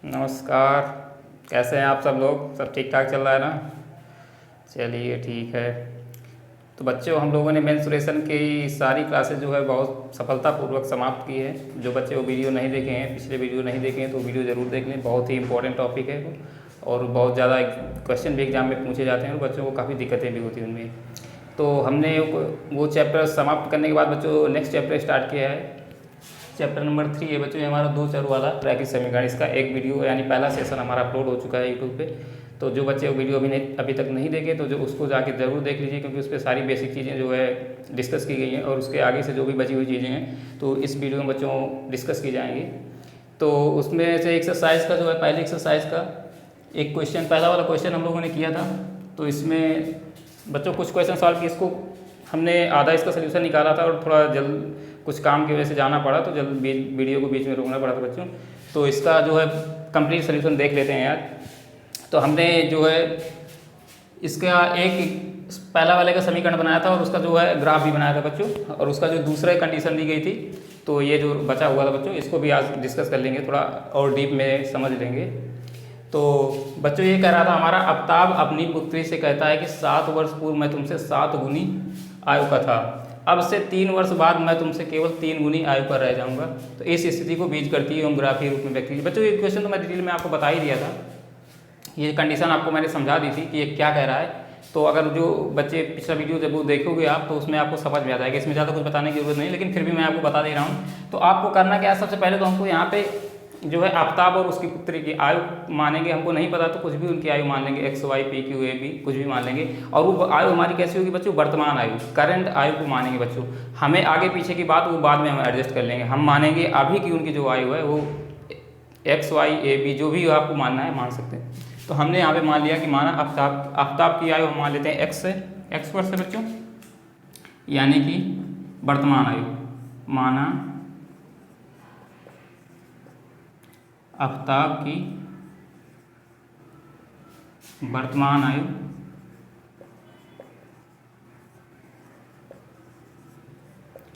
नमस्कार। कैसे हैं आप सब लोग? सब ठीक ठाक चल रहा है ना? चलिए ठीक है। तो बच्चों, हम लोगों ने मेंस्ट्रुएशन की सारी क्लासेस जो है बहुत सफलतापूर्वक समाप्त की है। जो बच्चे वो वीडियो नहीं देखे हैं, पिछले वीडियो नहीं देखे हैं, तो वीडियो ज़रूर देख लें। बहुत ही इंपॉर्टेंट टॉपिक है वो, और बहुत ज़्यादा क्वेश्चन भी एग्जाम में पूछे जाते हैं और बच्चों को काफ़ी दिक्कतें भी होती हैं उनमें। तो हमने वो चैप्टर समाप्त करने के बाद बच्चों नेक्स्ट चैप्टर स्टार्ट किया है। चैप्टर नंबर 3 है बच्चों, ये हमारा 2 चर वाला रैखिक समीकरण। इसका एक वीडियो यानी पहला सेशन हमारा अपलोड हो चुका है यूट्यूब पे। तो जो बच्चे वो वीडियो अभी तक नहीं देखे तो जो उसको जाके ज़रूर देख लीजिए, क्योंकि उस पर सारी बेसिक चीज़ें जो है डिस्कस की गई हैं, और उसके आगे से जो भी बची हुई चीज़ें हैं तो इस वीडियो में बच्चों डिस्कस की जाएंगी। तो उसमें से एक्सरसाइज का जो है, पहले एक्सरसाइज का एक क्वेश्चन, पहला वाला क्वेश्चन हम लोगों ने किया था। तो इसमें बच्चों कुछ क्वेश्चन सॉल्व किए। इसको हमने आधा इसका सोल्यूशन निकाला था और थोड़ा जल्द कुछ काम की वजह से जाना पड़ा, तो जल्द वीडियो को बीच में रोकना पड़ा था बच्चों। तो इसका जो है कंप्लीट सोल्यूशन देख लेते हैं यार। तो हमने जो है इसका एक पहला वाले का समीकरण बनाया था और उसका जो है ग्राफ भी बनाया था बच्चों, और उसका जो दूसरा कंडीशन दी गई थी, तो ये जो बचा हुआ था बच्चों, इसको भी आज डिस्कस कर लेंगे, थोड़ा और डीप में समझ लेंगे। तो बच्चों ये कह रहा था हमारा, आफ्ताब अपनी पुत्री से कहता है कि 7 वर्ष पूर्व मैं तुमसे 7 गुनी आयु का था, अब से 3 वर्ष बाद मैं तुमसे केवल 3 गुनी आयु पर रह जाऊंगा। तो इस स्थिति को बीजगणितीय एवं ग्राफीय रूप में व्यक्त कीजिए। बच्चों ये क्वेश्चन तो मैं डिटेल में आपको बता ही दिया था, ये कंडीशन आपको मैंने समझा दी थी कि ये क्या कह रहा है। तो अगर जो बच्चे पिछला वीडियो जब वो देखोगे आप, तो उसमें आपको समझ में आ जाएगा। इसमें ज़्यादा कुछ बताने की जरूरत नहीं, लेकिन फिर भी मैं आपको बता दे रहा हूँ। तो आपको करना क्या है, सबसे पहले तो हमको यहाँ पे जो है आफ्ताब और उसकी पुत्री की आयु मानेंगे। हमको नहीं पता तो कुछ भी उनकी आयु मान लेंगे, XY PQ AB कुछ भी मान लेंगे। और वो आयु हमारी कैसी होगी बच्चों? वर्तमान आयु, करंट आयु को मानेंगे बच्चों। हमें आगे पीछे की बात वो बाद में हम एडजस्ट कर लेंगे। हम मानेंगे अभी की उनकी जो आयु है वो XY AB जो भी आपको मानना है मान सकते हैं। तो हमने यहाँ पे मान लिया कि माना आफ्ताब की आयु हम मान लेते हैं X वर्ष से बच्चों, यानी कि वर्तमान आयु। माना आफ्ताब की वर्तमान आयु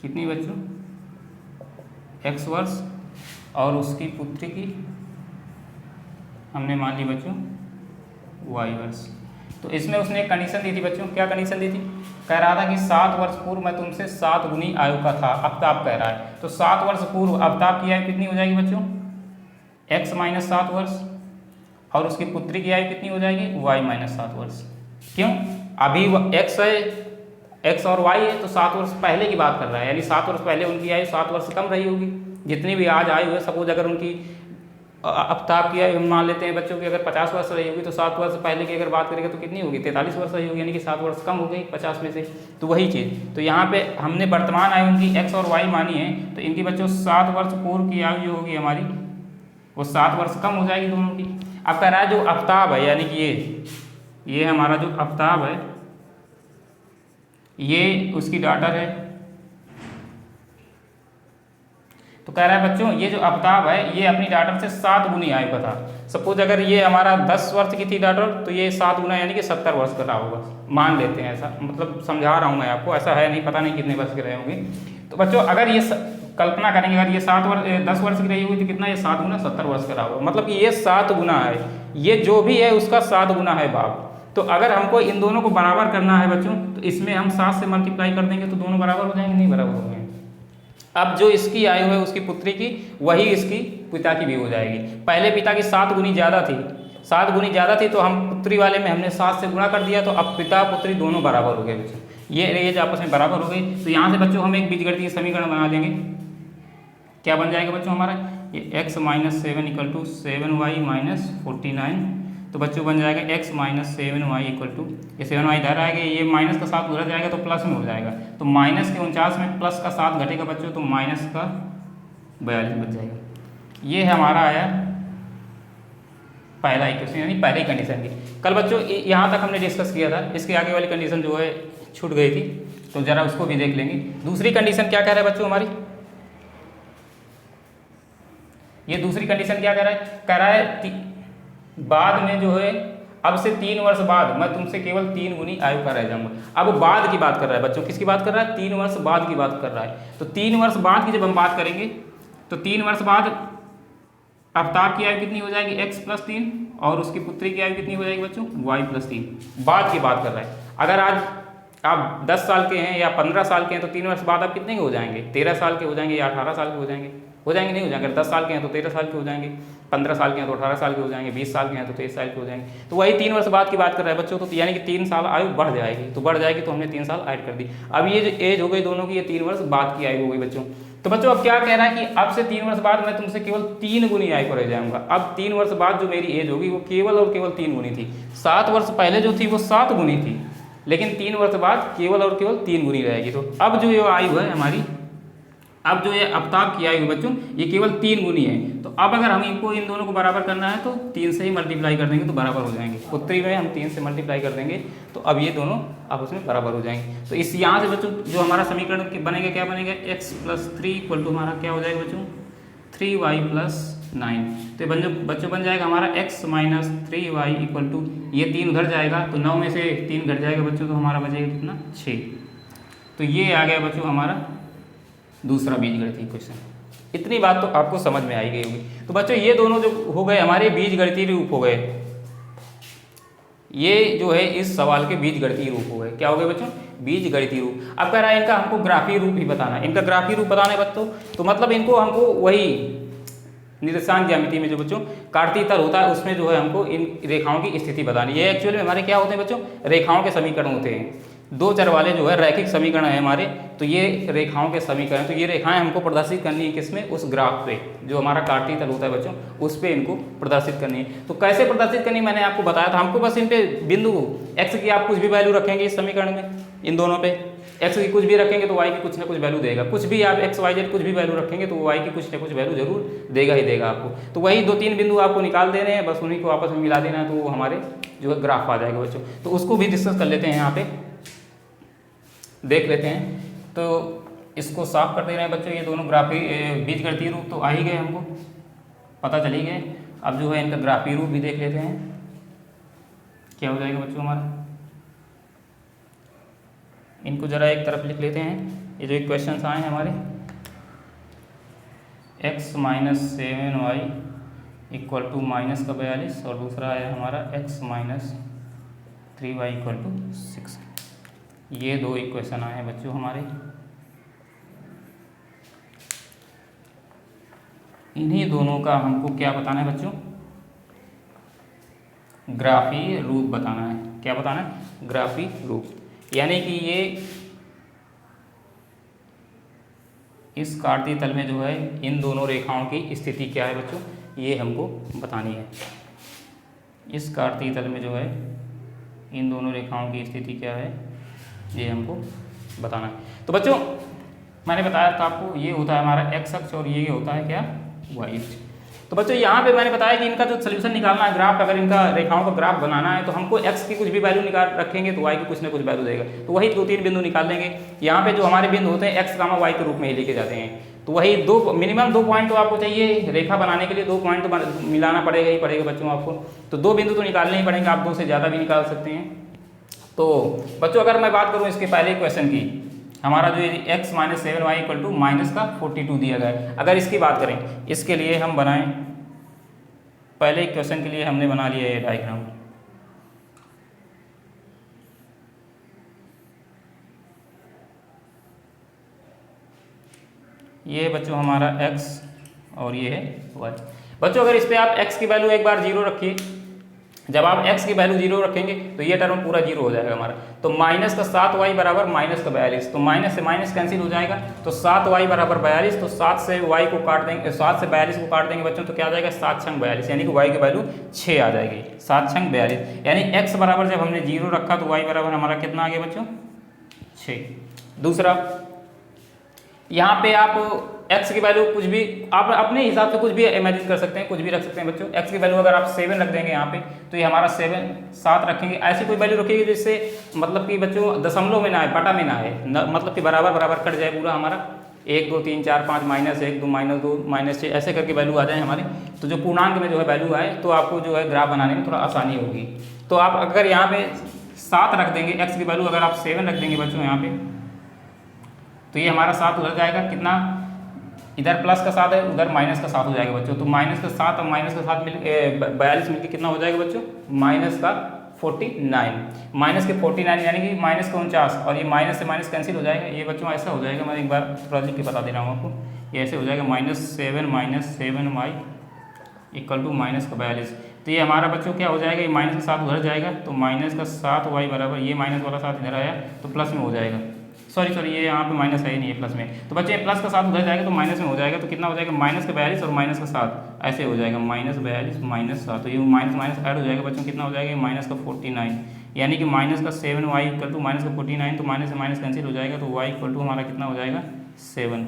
कितनी बच्चों? X वर्ष, और उसकी पुत्री की हमने मान ली बच्चों Y वर्ष। तो इसमें उसने एक कंडीशन दी थी बच्चों। क्या कंडीशन दी थी? कह रहा था कि 7 वर्ष पूर्व मैं तुमसे 7 गुनी आयु का था, आफ्ताब कह रहा है। तो 7 वर्ष पूर्व आफ्ताब की आयु कितनी हो जाएगी बच्चों? X माइनस 7 वर्ष, और उसकी पुत्री की आयु कितनी हो जाएगी? Y माइनस 7 वर्ष। क्यों? अभी X है, X और Y है, तो 7 वर्ष पहले की बात कर रहा है, यानी 7 वर्ष पहले उनकी आयु 7 वर्ष कम रही होगी। जितनी भी आज आयु है, सपोज अगर उनकी आफ्ताब की आयु हम मान लेते हैं बच्चों की अगर 50 वर्ष रही होगी, तो 7 वर्ष पहले की अगर बात करेंगे तो कितनी होगी? 43 वर्ष रही होगी, यानी कि 7 वर्ष कम हो गई 50 में से। तो वही चीज़, तो यहाँ पे हमने वर्तमान आयु उनकी X और Y मानी है, तो इनकी बच्चों 7 वर्ष पूर्व की आयु जो होगी हमारी, वो 7 वर्ष कम हो जाएगी दोनों की। अब कह रहा है जो आफ्ताब है, यानी कि ये हमारा जो आफ्ताब है, ये उसकी डॉटर है। तो कह रहा है बच्चों ये जो आफ्ताब है ये अपनी डॉटर से 7 गुनी आयु का था। सपोज अगर ये हमारा 10 वर्ष की थी डॉटर, तो ये 7 गुना यानी कि 70 वर्ष का रहा होगा, मान लेते हैं ऐसा, मतलब समझा रहा हूँ मैं आपको, ऐसा है नहीं, पता नहीं कितने वर्ष के रहे होंगे। तो बच्चों अगर ये कल्पना करेंगे, अगर ये 10 वर्ष की रही होगी तो कितना? ये 7 गुना 70 वर्ष का रहा होगा, मतलब कि ये 7 गुना है, ये जो भी है उसका 7 गुना है बाप। तो अगर हमको इन दोनों को बराबर करना है बच्चों, तो इसमें हम 7 से मल्टीप्लाई कर देंगे तो दोनों बराबर हो जाएंगे, नहीं बराबर होंगे। अब जो इसकी आयु है उसकी पुत्री की, वही इसकी पिता की भी हो जाएगी। पहले पिता की 7 गुनी ज़्यादा थी, 7 गुनी ज़्यादा थी, तो हम पुत्री वाले में हमने 7 से गुणा कर दिया, तो अब पिता पुत्री दोनों बराबर हो गए बच्चों। ये जो आपस में बराबर हो गई, तो यहाँ से बच्चों हम एक बीजगणितीय समीकरण बना देंगे। क्या बन जाएगा बच्चों हमारा? ये x minus 7 equal to 7y minus 49। तो बच्चों बन जाएगा x minus 7y equal to, ये 7y इधर आएगा, ये माइनस का 7 उधर जाएगा तो प्लस में हो जाएगा। तो माइनस के 49 में प्लस का 7 घटेगा बच्चों, तो माइनस का 42 बच जाएगा। ये हमारा आया पहला इक्वेशन, यानी पहली कंडीशन की। कल बच्चों यहाँ तक हमने डिस्कस किया था, इसके आगे वाली कंडीशन जो है छूट गई थी, तो जरा उसको भी देख लेंगे। दूसरी कंडीशन क्या कह रहा है बच्चों हमारी? ये दूसरी कंडीशन क्या कह रहा है? कह रहा है बाद में जो है, अब से 3 वर्ष बाद मैं तुमसे केवल 3 गुनी आयु का रह जाऊंगा। अब बाद की बात कर रहा है बच्चों, किसकी बात कर रहा है? 3 वर्ष बाद की बात कर रहा है। तो 3 वर्ष बाद की जब हम बात करेंगे, तो 3 वर्ष बाद आफ्ताब की आयु कितनी हो जाएगी x प्लस 3 और उसकी पुत्री की आयु कितनी हो जाएगी बच्चों y प्लस 3। बाद की बात कर रहा है। अगर आज आप 10 साल के हैं या 15 साल के हैं तो 3 वर्ष बाद आप कितने के हो जाएंगे, 13 साल के हो जाएंगे या 18 साल के हो जाएंगे, नहीं हो जाएंगे। अगर 10 साल के हैं तो 13 साल के हो जाएंगे, 15 साल के हैं तो 18 साल के हो जाएंगे, 20 साल के हैं तो 23 साल के हो जाएंगे। तो वही 3 वर्ष बाद की बात कर रहे हैं बच्चों। तो यानी कि 3 साल आयु बढ़ जाएगी, तो बढ़ जाएगी तो हमने 3 साल ऐड कर दी। अब ये जो एज हो गई दोनों की, ये 3 वर्ष बाद की आयु हो गई बच्चों। तो बच्चों अब क्या कह रहा है कि अब से 3 वर्ष बाद मैं तुमसे केवल 3 गुनी आयु पर रह जाऊंगा। अब 3 वर्ष बाद जो मेरी एज होगी वो केवल और केवल 3 गुनी थी। 7 वर्ष पहले जो थी वो 7 गुनी थी, लेकिन 3 वर्ष बाद केवल और केवल 3 गुनी रहेगी। तो अब जो ये आयु है हमारी, अब जो ये आफ्ताब की आयु है बच्चों, ये केवल 3 गुनी है। तो अब अगर हम इनको इन दोनों को बराबर करना है तो 3 से ही मल्टीप्लाई कर देंगे तो बराबर हो जाएंगे। पुत्री में हम 3 से मल्टीप्लाई कर देंगे तो अब ये दोनों आपस में बराबर हो जाएंगे। तो इस यहाँ से बच्चों जो हमारा समीकरण बनेगा, क्या बनेगा, x प्लस 3 इक्वल टू हमारा क्या हो जाएगा बच्चों 3y प्लस 9। तो बच्चों बन जाएगा हमारा x minus 3y equal to, ये 3 उधर जाएगा तो 9 में से 3 घट जाएगा बच्चों, तो हमारा बचेगा कितना 6। तो ये आ गया बच्चों हमारा दूसरा बीजगणितीय क्वेश्चन। इतनी बात तो आपको समझ में आई गई होगी। तो बच्चों ये दोनों जो हो गए हमारे बीजगणितीय रूप हो गए, ये जो है इस सवाल के बीजगणितीय रूप हो गए। क्या हो गए बच्चों, बीजगणितीय रूप। अब कह रहा है इनका हमको ग्राफीय रूप ही बताना है, इनका ग्राफीय रूप बताना है बच्चों। तो मतलब इनको हमको वही निर्देशांक ज्यामिति में जो बच्चों कार्तीय तल होता है उसमें जो है हमको इन रेखाओं की स्थिति बतानी है। ये एक्चुअली में हमारे क्या होते हैं बच्चों, रेखाओं के समीकरण होते हैं। 2 चर वाले जो है रैखिक समीकरण है हमारे, तो ये रेखाओं के समीकरण। तो ये रेखाएं हमको प्रदर्शित करनी है किसमें, उस ग्राफ पे जो हमारा कार्तीय तल होता है बच्चों, उस पे इनको प्रदर्शित करनी है। तो कैसे प्रदर्शित करनी मैंने आपको बताया था। हमको बस इन पे बिंदु x की आप कुछ भी वैल्यू रखेंगे इस समीकरण में, इन दोनों पे x की कुछ भी रखेंगे तो y की कुछ ना कुछ वैल्यू देगा। कुछ भी आप x y z कुछ भी वैल्यू रखेंगे तो y की कुछ ना कुछ वैल्यू जरूर देगा ही देगा आपको। तो वही 2-3 बिंदु आपको निकाल देने हैं, बस उन्हीं को आपस में मिला देना है, तो वो हमारे जो है ग्राफ आ जाएगा बच्चों। तो उसको भी डिस्कस कर लेते हैं, यहाँ पे देख लेते हैं। तो इसको साफ कर दे रहे हैं बच्चों। ये दोनों ग्राफी बीजगणितीय रूप तो आ ही गए, हमको पता चल ही गए। अब जो है इनका ग्राफीय रूप भी देख लेते हैं, क्या हो जाएगा बच्चों हमारा। इनको जरा एक तरफ लिख लेते हैं। ये जो क्वेश्चंस आए हैं हमारे, x minus 7y equal to minus का 42 और दूसरा है हमारा x minus 3y equal to 6। ये 2 इक्वेशन आए हैं बच्चों हमारे। इन्हीं दोनों का हमको क्या बताना है बच्चों, ग्राफीय रूप बताना है। क्या बताना है, ग्राफीय रूप। यानी कि ये इस कार्तीय तल में जो है इन दोनों रेखाओं की स्थिति क्या है बच्चों, ये हमको बतानी है। इस कार्तीय तल में जो है इन दोनों रेखाओं की स्थिति क्या है, ये हमको बताना है। तो बच्चों मैंने बताया था आपको, ये होता है हमारा x अक्ष और ये होता है क्या, y अक्ष। तो बच्चों यहाँ पे मैंने बताया कि इनका जो सोल्यूशन निकालना है ग्राफ, अगर इनका रेखाओं का ग्राफ बनाना है तो हमको x की कुछ भी वैल्यू निकाल रखेंगे तो y की कुछ ना कुछ वैल्यू देगा। तो वही 2-3 बिंदु निकाल लेंगे। यहाँ पे जो हमारे बिंदु होते हैं x, y के रूप में ही लेके जाते हैं। तो वही मिनिमम 2 पॉइंट तो आपको चाहिए रेखा बनाने के लिए, 2 पॉइंट तो मिलाना पड़ेगा ही पड़ेगा बच्चों आपको। तो 2 बिंदु तो निकालने ही पड़ेंगे, आप 2 से ज़्यादा भी निकाल सकते हैं। तो बच्चों अगर मैं बात करूँ इसके पहले क्वेश्चन की, हमारा जो x minus 7y equal to minus का 42 दिया गया है। अगर इसकी बात करें, इसके लिए हम बनाएं, पहले क्वेश्चन के लिए हमने बना लिया ये डायग्राम। ये बच्चों हमारा x और ये है y। बच्चों अगर इस पे आप x की वैल्यू एक बार 0 रखिए, जब आप x की वैल्यू 0 रखेंगे तो ये टर्म पूरा 0 हो जाएगा हमारा। तो माइनस का 7y बराबर माइनस का 42, तो माइनस से माइनस कैंसिल हो जाएगा। तो 7y बराबर 42, तो 7 से y को काट देंगे, 7 से 42 को काट देंगे बच्चों, तो क्या आ जाएगा 7 छंग 42, यानी कि y की वैल्यू 6 आ जाएगी। 7 छंग 42, यानी x बराबर जब हमने 0 रखा तो y बराबर हमारा कितना आ गया बच्चों 6। दूसरा यहाँ पे आप x की वैल्यू कुछ भी आप अपने हिसाब से कुछ भी इमेजिन कर सकते हैं, कुछ भी रख सकते हैं बच्चों। x की वैल्यू अगर आप 7 रख देंगे यहाँ पे, तो ये हमारा 7 रखेंगे। ऐसी कोई वैल्यू रखेगी जिससे मतलब कि बच्चों दशमलव में ना आए, बटा में ना आए, मतलब कि बराबर बराबर कट जाए पूरा हमारा। 1 2 3 4 5 माइनस 1 2 माइनस 2 माइनस 6 ऐसे करके वैल्यू आ जाए हमारे। तो जो पूर्णांक में जो है वैल्यू आए तो आपको जो है ग्राफ बनाने में थोड़ा आसानी होगी। तो आप अगर यहाँ पे 7 रख देंगे, x की वैल्यू अगर आप 7 रख देंगे बच्चों यहाँ पे, तो ये हमारा 7 उधर जाएगा कितना इधर प्लस का 7 है, उधर माइनस का 7 हो जाएगा बच्चों। तो माइनस का 7 और माइनस का 7 मिल 42 मिलकर कितना हो जाएगा बच्चों? माइनस का 49, माइनस के 49 यानी कि माइनस का 49, और ये माइनस से माइनस कैंसिल हो जाएगा। ये बच्चों ऐसा हो जाएगा, मैं एक बार थोड़ा लिख के बता दे रहा हूँ आपको। ये ऐसे हो जाएगा -7 इक्वल टू माइनस का 42। तो ये हमारा बच्चों क्या हो जाएगा? ये माइनस का 7 उधर जाएगा, तो माइनस का 7y बराबर, ये माइनस वाला 7 इधर आया तो प्लस में हो जाएगा। सॉरी ये यहाँ पे माइनस है ही नहीं है, प्लस में। तो बच्चे प्लस का 7 उधर जाएगा तो माइनस में हो जाएगा, तो कितना हो जाएगा? माइनस का 42 और माइनस का 7 ऐसे हो जाएगा, -42 -7। तो ये माइनस माइनस ऐड हो जाएगा बच्चों, कितना हो जाएगा? माइनस का 49, यानी कि माइनस का 7y इक्वल टू माइनस का 49। तो माइनस से माइनस कैंसिल हो जाएगा, तो y इक्वल टू हमारा कितना हो जाएगा? 7।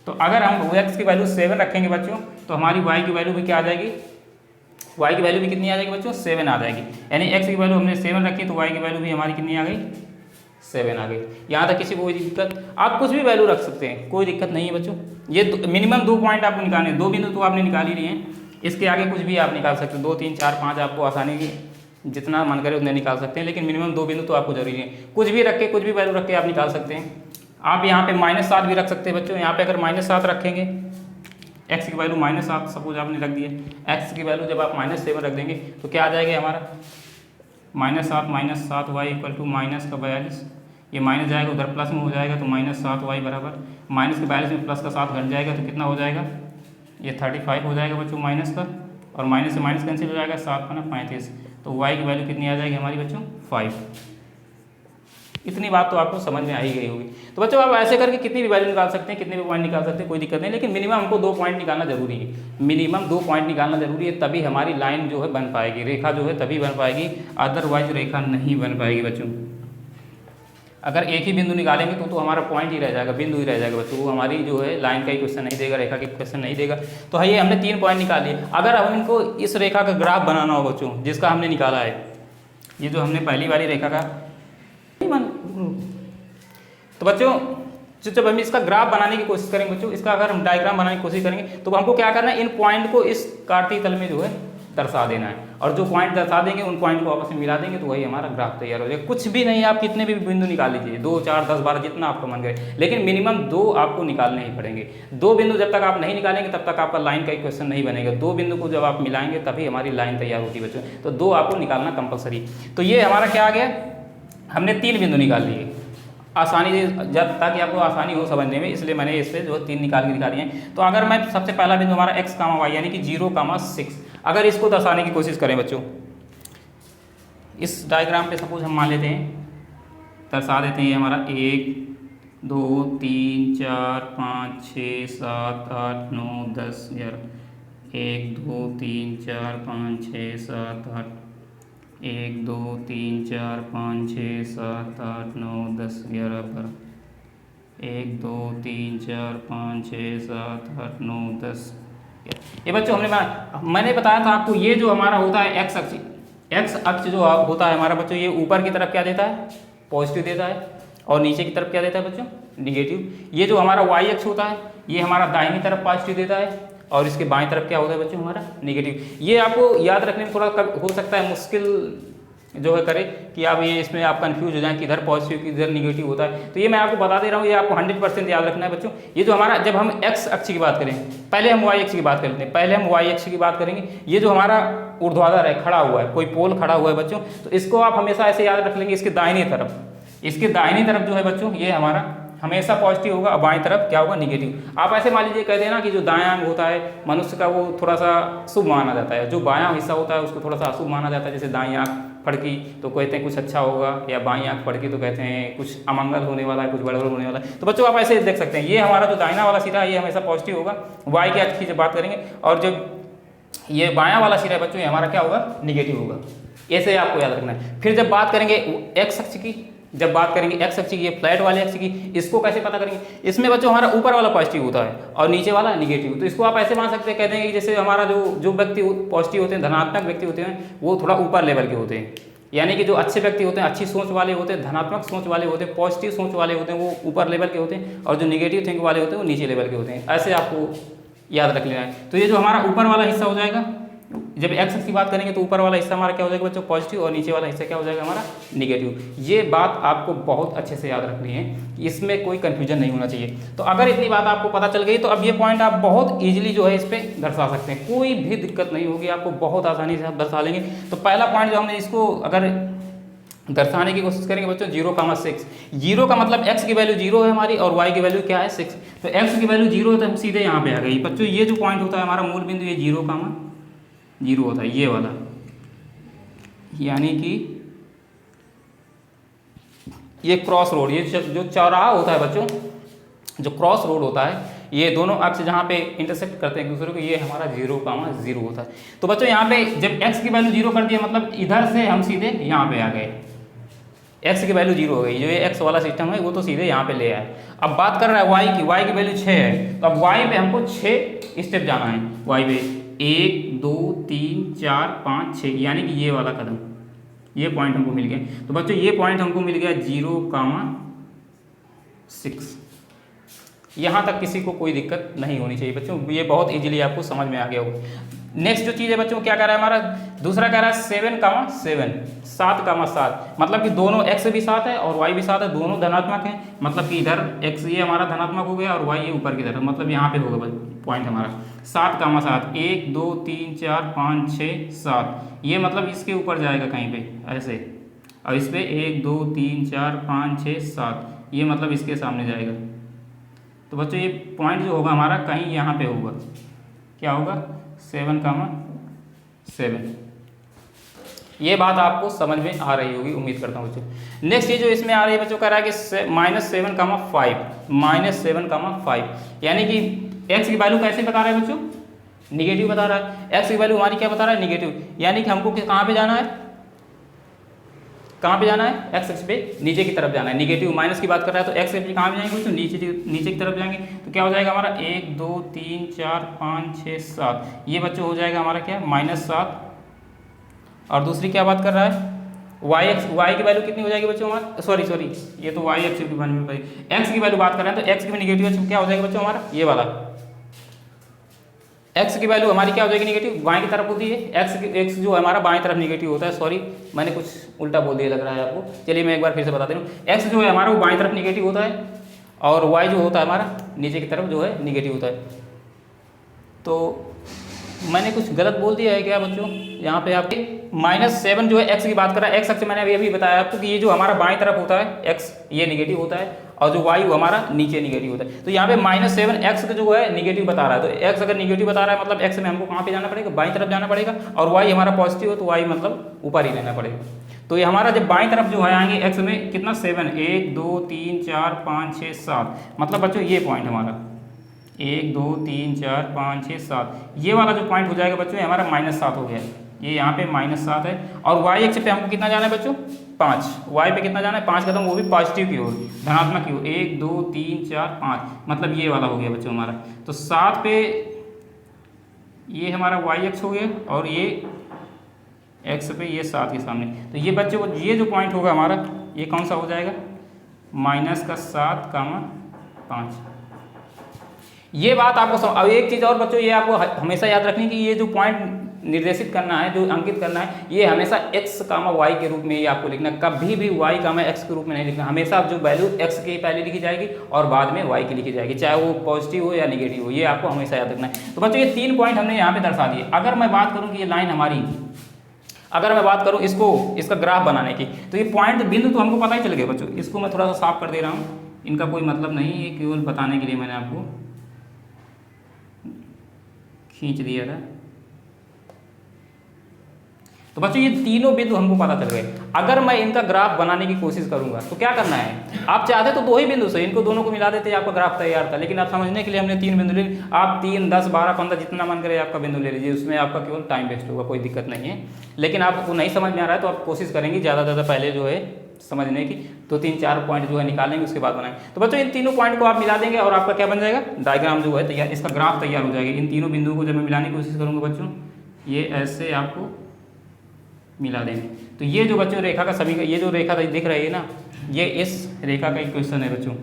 तो अगर हम x की वैल्यू 7 रखेंगे बच्चों, तो हमारी y की वैल्यू भी क्या आ जाएगी? y की वैल्यू भी कितनी आ जाएगी बच्चों? 7 आ जाएगी। यानी x की वैल्यू हमने 7 रखी, तो y की वैल्यू भी हमारी कितनी आ गई? 7 आ गई। यहाँ तक किसी को कोई दिक्कत? आप कुछ भी वैल्यू रख सकते हैं, कोई दिक्कत नहीं है बच्चों। ये मिनिमम 2 पॉइंट आपको निकालने हैं, 2 बिंदु तो आपने निकाल ही लिए हैं। इसके आगे कुछ भी आप निकाल सकते हैं, 2 3 4 5 आपको आसानी की जितना मन करे उतने निकाल सकते हैं, लेकिन मिनिमम 2 बिंदु तो आपको जरूरी है। कुछ भी रख के, कुछ भी वैल्यू रख के आप निकाल सकते हैं। आप यहाँ पे -7 भी रख सकते हैं बच्चों। यहाँ पे अगर -7 रखेंगे, x की वैल्यू -7 सपोज आपने रख दिया, x की वैल्यू जब आप -7 रख देंगे तो क्या आ जाएगा हमारा? -7 -7y इक्वल टू माइनस का 42। ये माइनस जाएगा उधर प्लस में हो जाएगा, तो -7y बराबर माइनस के 42 में प्लस का 7 घट जाएगा, तो कितना हो जाएगा? ये 35 हो जाएगा बच्चों माइनस का, और माइनस से माइनस कैंसिल हो जाएगा, 7 का 35। तो y की वैल्यू कितनी आ जाएगी हमारी बच्चों? 5। इतनी बात तो आपको समझ में आ ही गई होगी। तो बच्चों आप ऐसे करके कितनी भी वैल्यू निकाल सकते हैं, कितने भी पॉइंट निकाल सकते हैं, कोई दिक्कत नहीं, लेकिन मिनिमम हमको 2 पॉइंट निकालना जरूरी है। मिनिमम 2 पॉइंट निकालना जरूरी है, तभी हमारी लाइन जो है बन पाएगी, रेखा जो है तभी बन पाएगी, अदरवाइज रेखा नहीं बन पाएगी बच्चों। अगर एक ही बिंदु निकालेंगे तो हमारा पॉइंट ही रह जाएगा, बिंदु ही रह जाएगा बच्चों। वो हमारी जो है लाइन का ही क्वेश्चन नहीं देगा, रेखा के क्वेश्चन नहीं देगा। तो है ये हमने 3 पॉइंट निकाल लिए। अगर हम इनको इस रेखा का ग्राफ बनाना हो बच्चों, जिसका हमने निकाला है, ये जो हमने पहली वाली रेखा का, तो बच्चों जब हम इसका ग्राफ बनाने की कोशिश करेंगे बच्चों, इसका अगर हम डायग्राम बनाने की कोशिश करेंगे, तो हमको क्या करना है? इन पॉइंट को इस काटती तल में जो है दर्शा देना है, और जो पॉइंट दर्शा देंगे उन पॉइंट को आपस में मिला देंगे, तो वही हमारा ग्राफ तैयार हो जाएगा। कुछ भी नहीं, आप कितने भी बिंदु निकाल लीजिए, 2 4 10 12 जितना आपको मन करे, लेकिन मिनिमम 2 आपको निकालने ही पड़ेंगे। 2 बिंदु जब तक आप नहीं निकालेंगे तब तक आपका लाइन का इक्वेशन नहीं बनेगा। 2 बिंदु को जब आप मिलाएंगे तभी हमारी लाइन तैयार होती है बच्चों। तो 2 आपको निकालना कंपलसरी। तो ये हमारा क्या आ गया? हमने 3 बिंदु निकाल लिए आसानी से, जब ताकि आपको आसानी हो समझने में, इसलिए मैंने इस पर जो 3 निकाल के दिखा दिए हैं। तो अगर मैं सबसे पहला बिंदु हमारा x, y यानी कि 0, 6, अगर इसको दर्शाने की कोशिश करें बच्चों, इस डायग्राम पे सपोज हम मान लेते हैं, दर्शा देते हैं ये हमारा 1 2 3 4 5 6 7 8 9 10 11, 1 2 3 4 5 6 7 8, 1 2 3 4 5 6 7 8 9 10 11 12, 1 2 3 4 5 6 7 8 9 10। ये बच्चों मैंने बताया था आपको, ये जो हमारा होता है x अक्ष, x अक्ष जो होता है हमारा बच्चों, ये ऊपर की तरफ क्या देता है? पॉजिटिव देता है, और नीचे की तरफ क्या देता है बच्चों? निगेटिव। ये जो हमारा y अक्ष होता है, ये हमारा दाहिनी तरफ पॉजिटिव देता है, और इसके बाएं तरफ क्या होता है बच्चों? हमारा निगेटिव। ये आपको याद रखने में थोड़ा हो सकता है मुश्किल जो है करे, कि आप ये इसमें आप कंफ्यूज हो जाएं कि इधर पॉजिटिव इधर निगेटिव होता है। तो ये मैं आपको बता दे रहा हूँ, ये आपको 100% याद रखना है बच्चों। ये जो हमारा, जब हम x अक्ष की बात करें, पहले हम y अक्ष की बात कर लेते हैं, पहले हम y अक्ष की बात करेंगे। ये जो हमारा ऊर्ध्वाधर है, खड़ा हुआ है, कोई पोल खड़ा हुआ है बच्चों, तो इसको आप हमेशा ऐसे याद रख लेंगे, इसके दाहिनी तरफ जो है बच्चों, ये हमारा हमेशा पॉजिटिव होगा, और बाएं तरफ क्या होगा? निगेटिव। आप ऐसे मान लीजिए, कहते हैं ना कि जो दायां अंग होता है मनुष्य का, वो थोड़ा सा शुभ माना जाता है, जो बायां हिस्सा होता है उसको थोड़ा सा अशुभ माना जाता है। जैसे दाईं आँख फड़की तो कहते हैं कुछ अच्छा होगा, या बाईं आँख फड़की तो कहते हैं कुछ अमंगल होने वाला है, कुछ गड़बड़ होने वाला है। तो बच्चों आप ऐसे देख सकते हैं, ये हमारा जो दाहिना वाला सिरा है ये हमेशा पॉजिटिव होगा, वाई के अक्ष की जब बात करेंगे, और जब ये बायां वाला सिरा है बच्चों, ये हमारा क्या होगा? निगेटिव होगा। ऐसे आपको याद रखना है। फिर जब बात करेंगे एक्स अक्ष की, जब बात करेंगे एक्स अक्ष की, ये फ्लैट वाले अक्ष की, इसको कैसे पता करेंगे? इसमें बच्चों हमारा ऊपर वाला पॉजिटिव होता है और नीचे वाला निगेटिव। तो इसको आप ऐसे मान सकते हैं, कहते हैं कि जैसे हमारा जो व्यक्ति पॉजिटिव होते हैं, धनात्मक व्यक्ति होते हैं, वो थोड़ा ऊपर लेवल के होते हैं, यानी कि जो अच्छे व्यक्ति होते हैं, अच्छी सोच वाले होते हैं, धनात्मक सोच वाले होते हैं, पॉजिटिव सोच वाले होते हैं, वो ऊपर लेवल के होते हैं, और जो निगेटिव थिंक वाले होते हैं वो नीचे लेवल के होते हैं। ऐसे आपको याद रख लेना है। तो ये जो हमारा ऊपर वाला हिस्सा हो जाएगा, जब एक्स की बात करेंगे तो ऊपर वाला हिस्सा हमारा क्या हो जाएगा बच्चों, पॉजिटिव, और नीचे वाला हिस्सा क्या हो जाएगा हमारा, निगेटिव। ये बात आपको बहुत अच्छे से याद रखनी है, इसमें कोई कंफ्यूजन नहीं होना चाहिए। तो अगर इतनी बात आपको पता चल गई तो अब ये पॉइंट आप बहुत ईजिली जो है इस पर दर्शा सकते हैं, कोई भी दिक्कत नहीं होगी, आपको बहुत आसानी से आप दर्शा लेंगे। तो पहला पॉइंट जो हमने इसको अगर दर्शाने की कोशिश करेंगे बच्चों 0,6, 0 का मतलब x की वैल्यू 0 है हमारी और y की वैल्यू क्या है 6, तो x की वैल्यू 0 है तो हम सीधे यहाँ पे आ गई बच्चों। ये जो पॉइंट होता है हमारा मूल बिंदु, ये 0,0 होता है, ये वाला, यानी कि ये क्रॉस रोड, ये जो चौराहा होता है बच्चों, जो क्रॉस रोड होता है, ये दोनों अक्ष जहाँ पे इंटरसेक्ट करते हैं एक दूसरे को, ये हमारा 0,0 होता है। तो बच्चों यहाँ पे जब x की वैल्यू 0 कर दिया मतलब इधर से हम सीधे यहाँ पे आ गए, x की वैल्यू 0 हो गई, जो ये x वाला सिस्टम है वो तो सीधे यहाँ पे ले आए। अब बात कर रहा है y की वैल्यू 6 है, तो अब y पे हमको 6 स्टेप जाना है, y पे 1 2 3 4 5 6, यानी कि ये वाला कदम, ये पॉइंट हमको मिल गया। तो बच्चों ये पॉइंट हमको मिल गया 0,6। यहाँ तक किसी को कोई दिक्कत नहीं होनी चाहिए बच्चों, ये बहुत इजीली आपको समझ में आ गया होगा। नेक्स्ट जो चीज़ है बच्चों, क्या कह रहा है हमारा दूसरा, कह रहा है 7,7, 7,7, मतलब कि दोनों x भी साथ है और y भी साथ है, दोनों धनात्मक है, मतलब कि इधर x ये हमारा धनात्मक हो गया और y ये ऊपर की तरफ, मतलब यहाँ पे होगा पॉइंट हमारा 7,7, 1 2 3 4 5 6 7, ये मतलब इसके ऊपर जाएगा कहीं पे ऐसे, और इस पे 1 2 3 4 5 6 7, ये मतलब इसके सामने जाएगा। तो बच्चों ये पॉइंट जो होगा हमारा कहीं यहाँ पे होगा, क्या होगा 7,7। ये बात आपको समझ में आ रही होगी, उम्मीद करता हूँ बच्चों। नेक्स्ट ये जो इसमें आ रही है बच्चों, कह रहा है कि -7,5, यानी कि x की वैल्यू कैसे बता रहा है बच्चों, निगेटिव बता रहा है। x की वैल्यू हमारी क्या बता रहा है, निगेटिव, यानी कि हमको कहाँ पे जाना है, कहाँ पे जाना है, x एक्सिस पे नीचे की तरफ जाना है। निगेटिव माइनस की बात कर रहा है तो x एक्सिस पे कहाँ पे जाएंगे बच्चों, नीचे की तरफ जाएंगे। तो क्या हो जाएगा हमारा 1 2 3 4 5 6 7, ये बच्चों हो जाएगा हमारा क्या -7। और दूसरी क्या बात कर रहा है, y की वैल्यू कितनी हो जाएगी बच्चों हमारा, सॉरी ये तो y एक्सिस की वैल्यू, x की वैल्यू बात कर रहे हैं तो x की भी निगेटिव क्या हो जाएगा बच्चों हमारा, ये वाला x की वैल्यू हमारी क्या हो जाएगी, निगेटिव, बाएं की तरफ होती है। x जो हमारा बाएं तरफ निगेटिव होता है, सॉरी मैंने कुछ उल्टा बोल दिया लग रहा है आपको, चलिए मैं एक बार फिर से बता दे रहा हूँ। x जो है हमारा वो बाएं तरफ निगेटिव होता है और y जो होता है हमारा नीचे की तरफ जो है निगेटिव होता है। तो मैंने कुछ गलत बोल दिया है क्या बच्चों, यहाँ पे आपके -7 जो है x की बात कर रहा है, x अक्ष मैंने अभी बताया आपको कि ये जो हमारा बाएं तरफ होता है x, ये निगेटिव होता है और जो y वो हमारा नीचे निगेटिव होता है। तो यहाँ पे -7 x का जो है निगेटिव बता रहा है, तो x अगर निगेटिव बता रहा है मतलब x में हमको कहाँ पे जाना पड़ेगा, बाईं तरफ जाना पड़ेगा, और y हमारा पॉजिटिव हो तो y मतलब ऊपर ही रहना पड़ेगा। तो ये हमारा जब बाईं तरफ जो है आएंगे x में कितना 7, 1 2 3 4 5 6 7, मतलब बच्चों ये पॉइंट हमारा 1 2 3 4 5 6 7, ये वाला जो पॉइंट हो जाएगा बच्चों ये हमारा -7 हो गया, ये यहाँ पे -7 है। और y एक्सिस पे हमको कितना जाना है बच्चों 5, y पे कितना जाना है 5 कदम, वो भी पॉजिटिव की ओर, धनात्मक की ओर, 1 2 3 4 5, मतलब ये वाला हो गया बच्चों हमारा। तो 7 पे ये हमारा y एक्स हो गया और ये x पे ये 7 के सामने, तो ये बच्चों ये जो पॉइंट होगा हमारा ये कौन सा हो जाएगा, -7,5। ये बात आपको अब एक चीज़ और बच्चों ये आपको हमेशा याद रखनी कि ये जो पॉइंट निर्देशित करना है, जो अंकित करना है, ये हमेशा x, y के रूप में ये आपको लिखना है, कभी भी y, x के रूप में नहीं लिखना। हमेशा जो वैल्यू x की पहले लिखी जाएगी और बाद में y की लिखी जाएगी, चाहे वो पॉजिटिव हो या निगेटिव हो, ये आपको हमेशा याद रखना है। तो बच्चों ये 3 पॉइंट हमने यहाँ पे दर्शा दिए। अगर मैं बात करूँ कि ये लाइन हमारी, अगर मैं बात करूँ इसका ग्राफ बनाने की, तो ये पॉइंट बिंदु तो हमको पता ही चल गया बच्चों। इसको मैं थोड़ा सा साफ कर दे रहा हूँ, इनका कोई मतलब नहीं है, केवल बताने के लिए मैंने आपको खींच दिया था। तो बच्चों ये तीनों बिंदु हमको पता चल गए। अगर मैं इनका ग्राफ बनाने की कोशिश करूंगा तो क्या करना है, आप चाहते तो 2 ही बिंदु से इनको दोनों को मिला देते, आपका ग्राफ तैयार था। लेकिन आप समझने के लिए हमने 3 बिंदु ले, आप 3 10 12 15 जितना मन करे आपका बिंदु ले लीजिए, उसमें आपका केवल टाइम वेस्ट होगा, कोई दिक्कत नहीं है। लेकिन आपको नहीं समझ में आ रहा है तो आप कोशिश करेंगे ज़्यादा से ज़्यादा पहले जो है समझने की, तो 3-4 पॉइंट जो है निकालेंगे, उसके बाद बनाएंगे। तो बच्चों इन तीनों पॉइंट को आप मिला देंगे और आपका क्या बन जाएगा, डायग्राम जो है तैयार, इसका ग्राफ तैयार हो जाएगा। इन तीनों बिंदुओं को जब मैं मिलाने की कोशिश करूँगा बच्चों, ये ऐसे आपको मिला देंगे। तो ये जो बच्चों रेखा का सभी, ये जो रेखा दिख रही है ना, ये इस रेखा का इक्वेशन है बच्चों।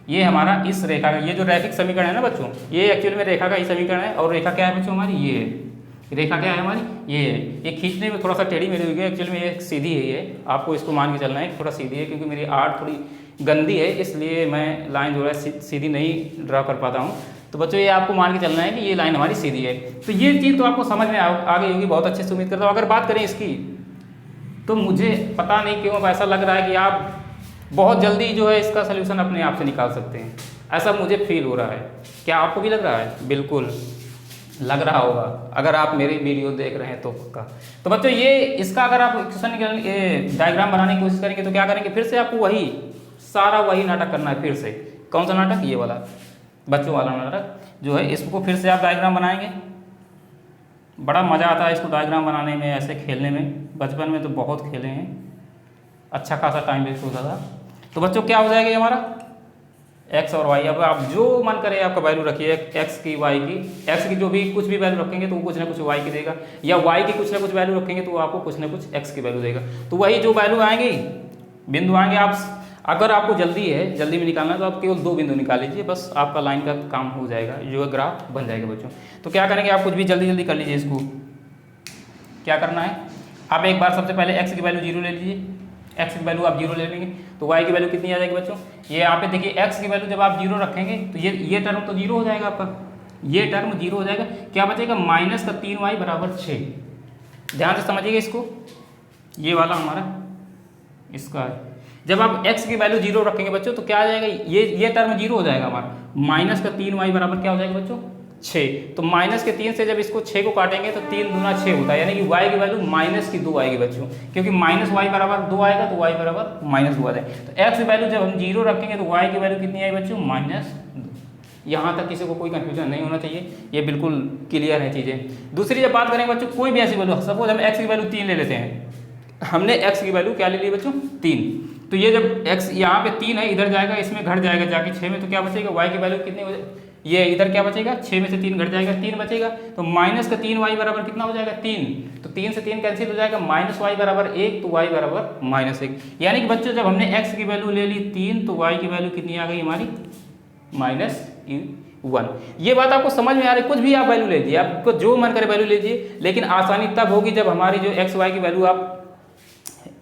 ये हमारा इस रेखा का, ये जो रैखिक समीकरण है ना बच्चों, ये एक्चुअल में रेखा का ही समीकरण है। और रेखा क्या है बच्चों हमारी, ये है। रेखा क्या है हमारी, ये है। ये खींचने में थोड़ा सा टेढ़ी मेरी हुई है, एक्चुअली में ये सीधी है, ये आपको इसको मान के चलना है थोड़ा सीधी है, क्योंकि मेरी आर्ट थोड़ी गंदी है, इसलिए मैं लाइन जो है सीधी नहीं ड्रा कर पाता हूँ। तो बच्चों ये आपको मान के चलना है कि ये लाइन हमारी सीधी है। तो ये चीज़ तो आपको समझ में आ गई होगी बहुत अच्छे से, उम्मीद करता हूँ। अगर बात करें इसकी, तो मुझे पता नहीं क्यों ऐसा लग रहा है कि आप बहुत जल्दी जो है इसका सलूशन अपने आप से निकाल सकते हैं, ऐसा मुझे फील हो रहा है। क्या आपको भी लग रहा है? बिल्कुल लग रहा होगा, अगर आप मेरी वीडियो देख रहे हैं तो पक्का। तो बच्चों ये इसका अगर आप इक्वेशन डायग्राम बनाने की कोशिश करेंगे तो क्या करेंगे, फिर से आपको वही सारा वही नाटक करना है। फिर से कौन सा नाटक? ये वाला बच्चों वाला नाटक जो है, इसको फिर से आप डायग्राम बनाएंगे। बड़ा मज़ा आता है इसको डायग्राम बनाने में, ऐसे खेलने में। बचपन में तो बहुत खेले हैं, अच्छा खासा टाइम वेस्ट होता था। तो बच्चों क्या हो जाएगा हमारा, एक्स और वाई। अब आप जो मन करे आपका वैल्यू रखिए, एक्स की वाई की। एक्स की जो भी कुछ भी वैल्यू रखेंगे तो वो कुछ ना कुछ वाई की देगा, या वाई की कुछ ना कुछ वैल्यू रखेंगे तो वो आपको कुछ ना कुछ एक्स की वैल्यू देगा। तो वही जो वैल्यू आएंगी, बिंदु आएंगे, आप अगर आपको जल्दी है, जल्दी में निकालना है, तो आप केवल 2 बिंदु निकाल लीजिए, बस आपका लाइन का काम हो जाएगा, जो है ग्राफ बन जाएगा बच्चों। तो क्या करेंगे, आप कुछ भी जल्दी जल्दी कर लीजिए। इसको क्या करना है, आप एक बार सबसे पहले एक्स की वैल्यू 0 ले लीजिए। एक्स की वैल्यू आप 0 ले लेंगे तो वाई की वैल्यू कितनी आ जाएगी बच्चों, ये यहाँ पे देखिए एक्स की वैल्यू जब आप 0 रखेंगे तो ये टर्म तो 0 हो जाएगा आपका, ये टर्म 0 हो जाएगा। क्या बचेगा, माइनस का 3y बराबर 6। ध्यान से समझिएगा इसको, ये वाला हमारा इसका है। जब आप x की वैल्यू 0 रखेंगे बच्चों तो क्या आ जाएगा, ये टर्म 0 हो जाएगा हमारा। माइनस का 3y बराबर क्या हो जाएगा बच्चों, 6। तो माइनस के 3 से जब इसको 6 को काटेंगे तो 3 दूना 6 होता है, यानी कि y की वैल्यू माइनस की 2 आएगी बच्चों, क्योंकि माइनस y बराबर 2 आएगा तो y बराबर माइनस 2 आ जाएगा। तो x की वैल्यू जब हम 0 रखेंगे तो y की वैल्यू कितनी आई बच्चों, माइनस 2। यहाँ तक किसी को कोई कंफ्यूजन नहीं होना चाहिए, ये बिल्कुल क्लियर है चीज़ें। दूसरी जब बात करेंगे बच्चों, कोई भी ऐसी वैल्यू, सपोज हम x की वैल्यू 3 ले लेते हैं, हमने x की वैल्यू क्या ले ली बच्चों, 3। तो ये जब x यहाँ पे 3 है, इधर जाएगा, इसमें घट जाएगा जाके 6 में, तो क्या बचेगा, y की वैल्यू कितनी हो जाएगी, ये इधर क्या बचेगा, 6 में से 3 घट जाएगा, 3 बचेगा। तो माइनस का 3y बराबर कितना हो जाएगा, 3। तो 3 से 3 कैंसिल हो जाएगा, माइनस y बराबर 1, तो y बराबर माइनस 1। यानी कि बच्चों जब हमने x की वैल्यू ले ली 3 तो y की वैल्यू कितनी आ गई हमारी, माइनस 1। ये बात आपको समझ में आ रही है, कुछ भी आप वैल्यू ले लीजिए, आपको जो मन करे वैल्यू लीजिए, लेकिन आसानी तब होगी जब हमारी जो एक्स वाई की वैल्यू आप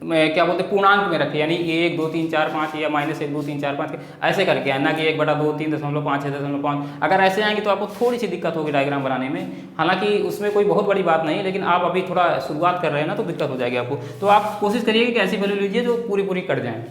क्या बोलते हैं पूर्णांक में रखें, यानी 1 2 3 4 5 या माइनस 1 2 3 4 5 ऐसे करके आए, ना कि 1/2 3.5 6.5। अगर ऐसे आएंगे तो आपको थोड़ी सी दिक्कत होगी डायग्राम बनाने में, हालांकि उसमें कोई बहुत बड़ी बात नहीं है, लेकिन आप अभी थोड़ा शुरुआत कर रहे हैं ना, तो दिक्कत हो जाएगी आपको। तो आप कोशिश करिए कि ऐसी वैल्यू लीजिए जो पूरी कट जाएँ,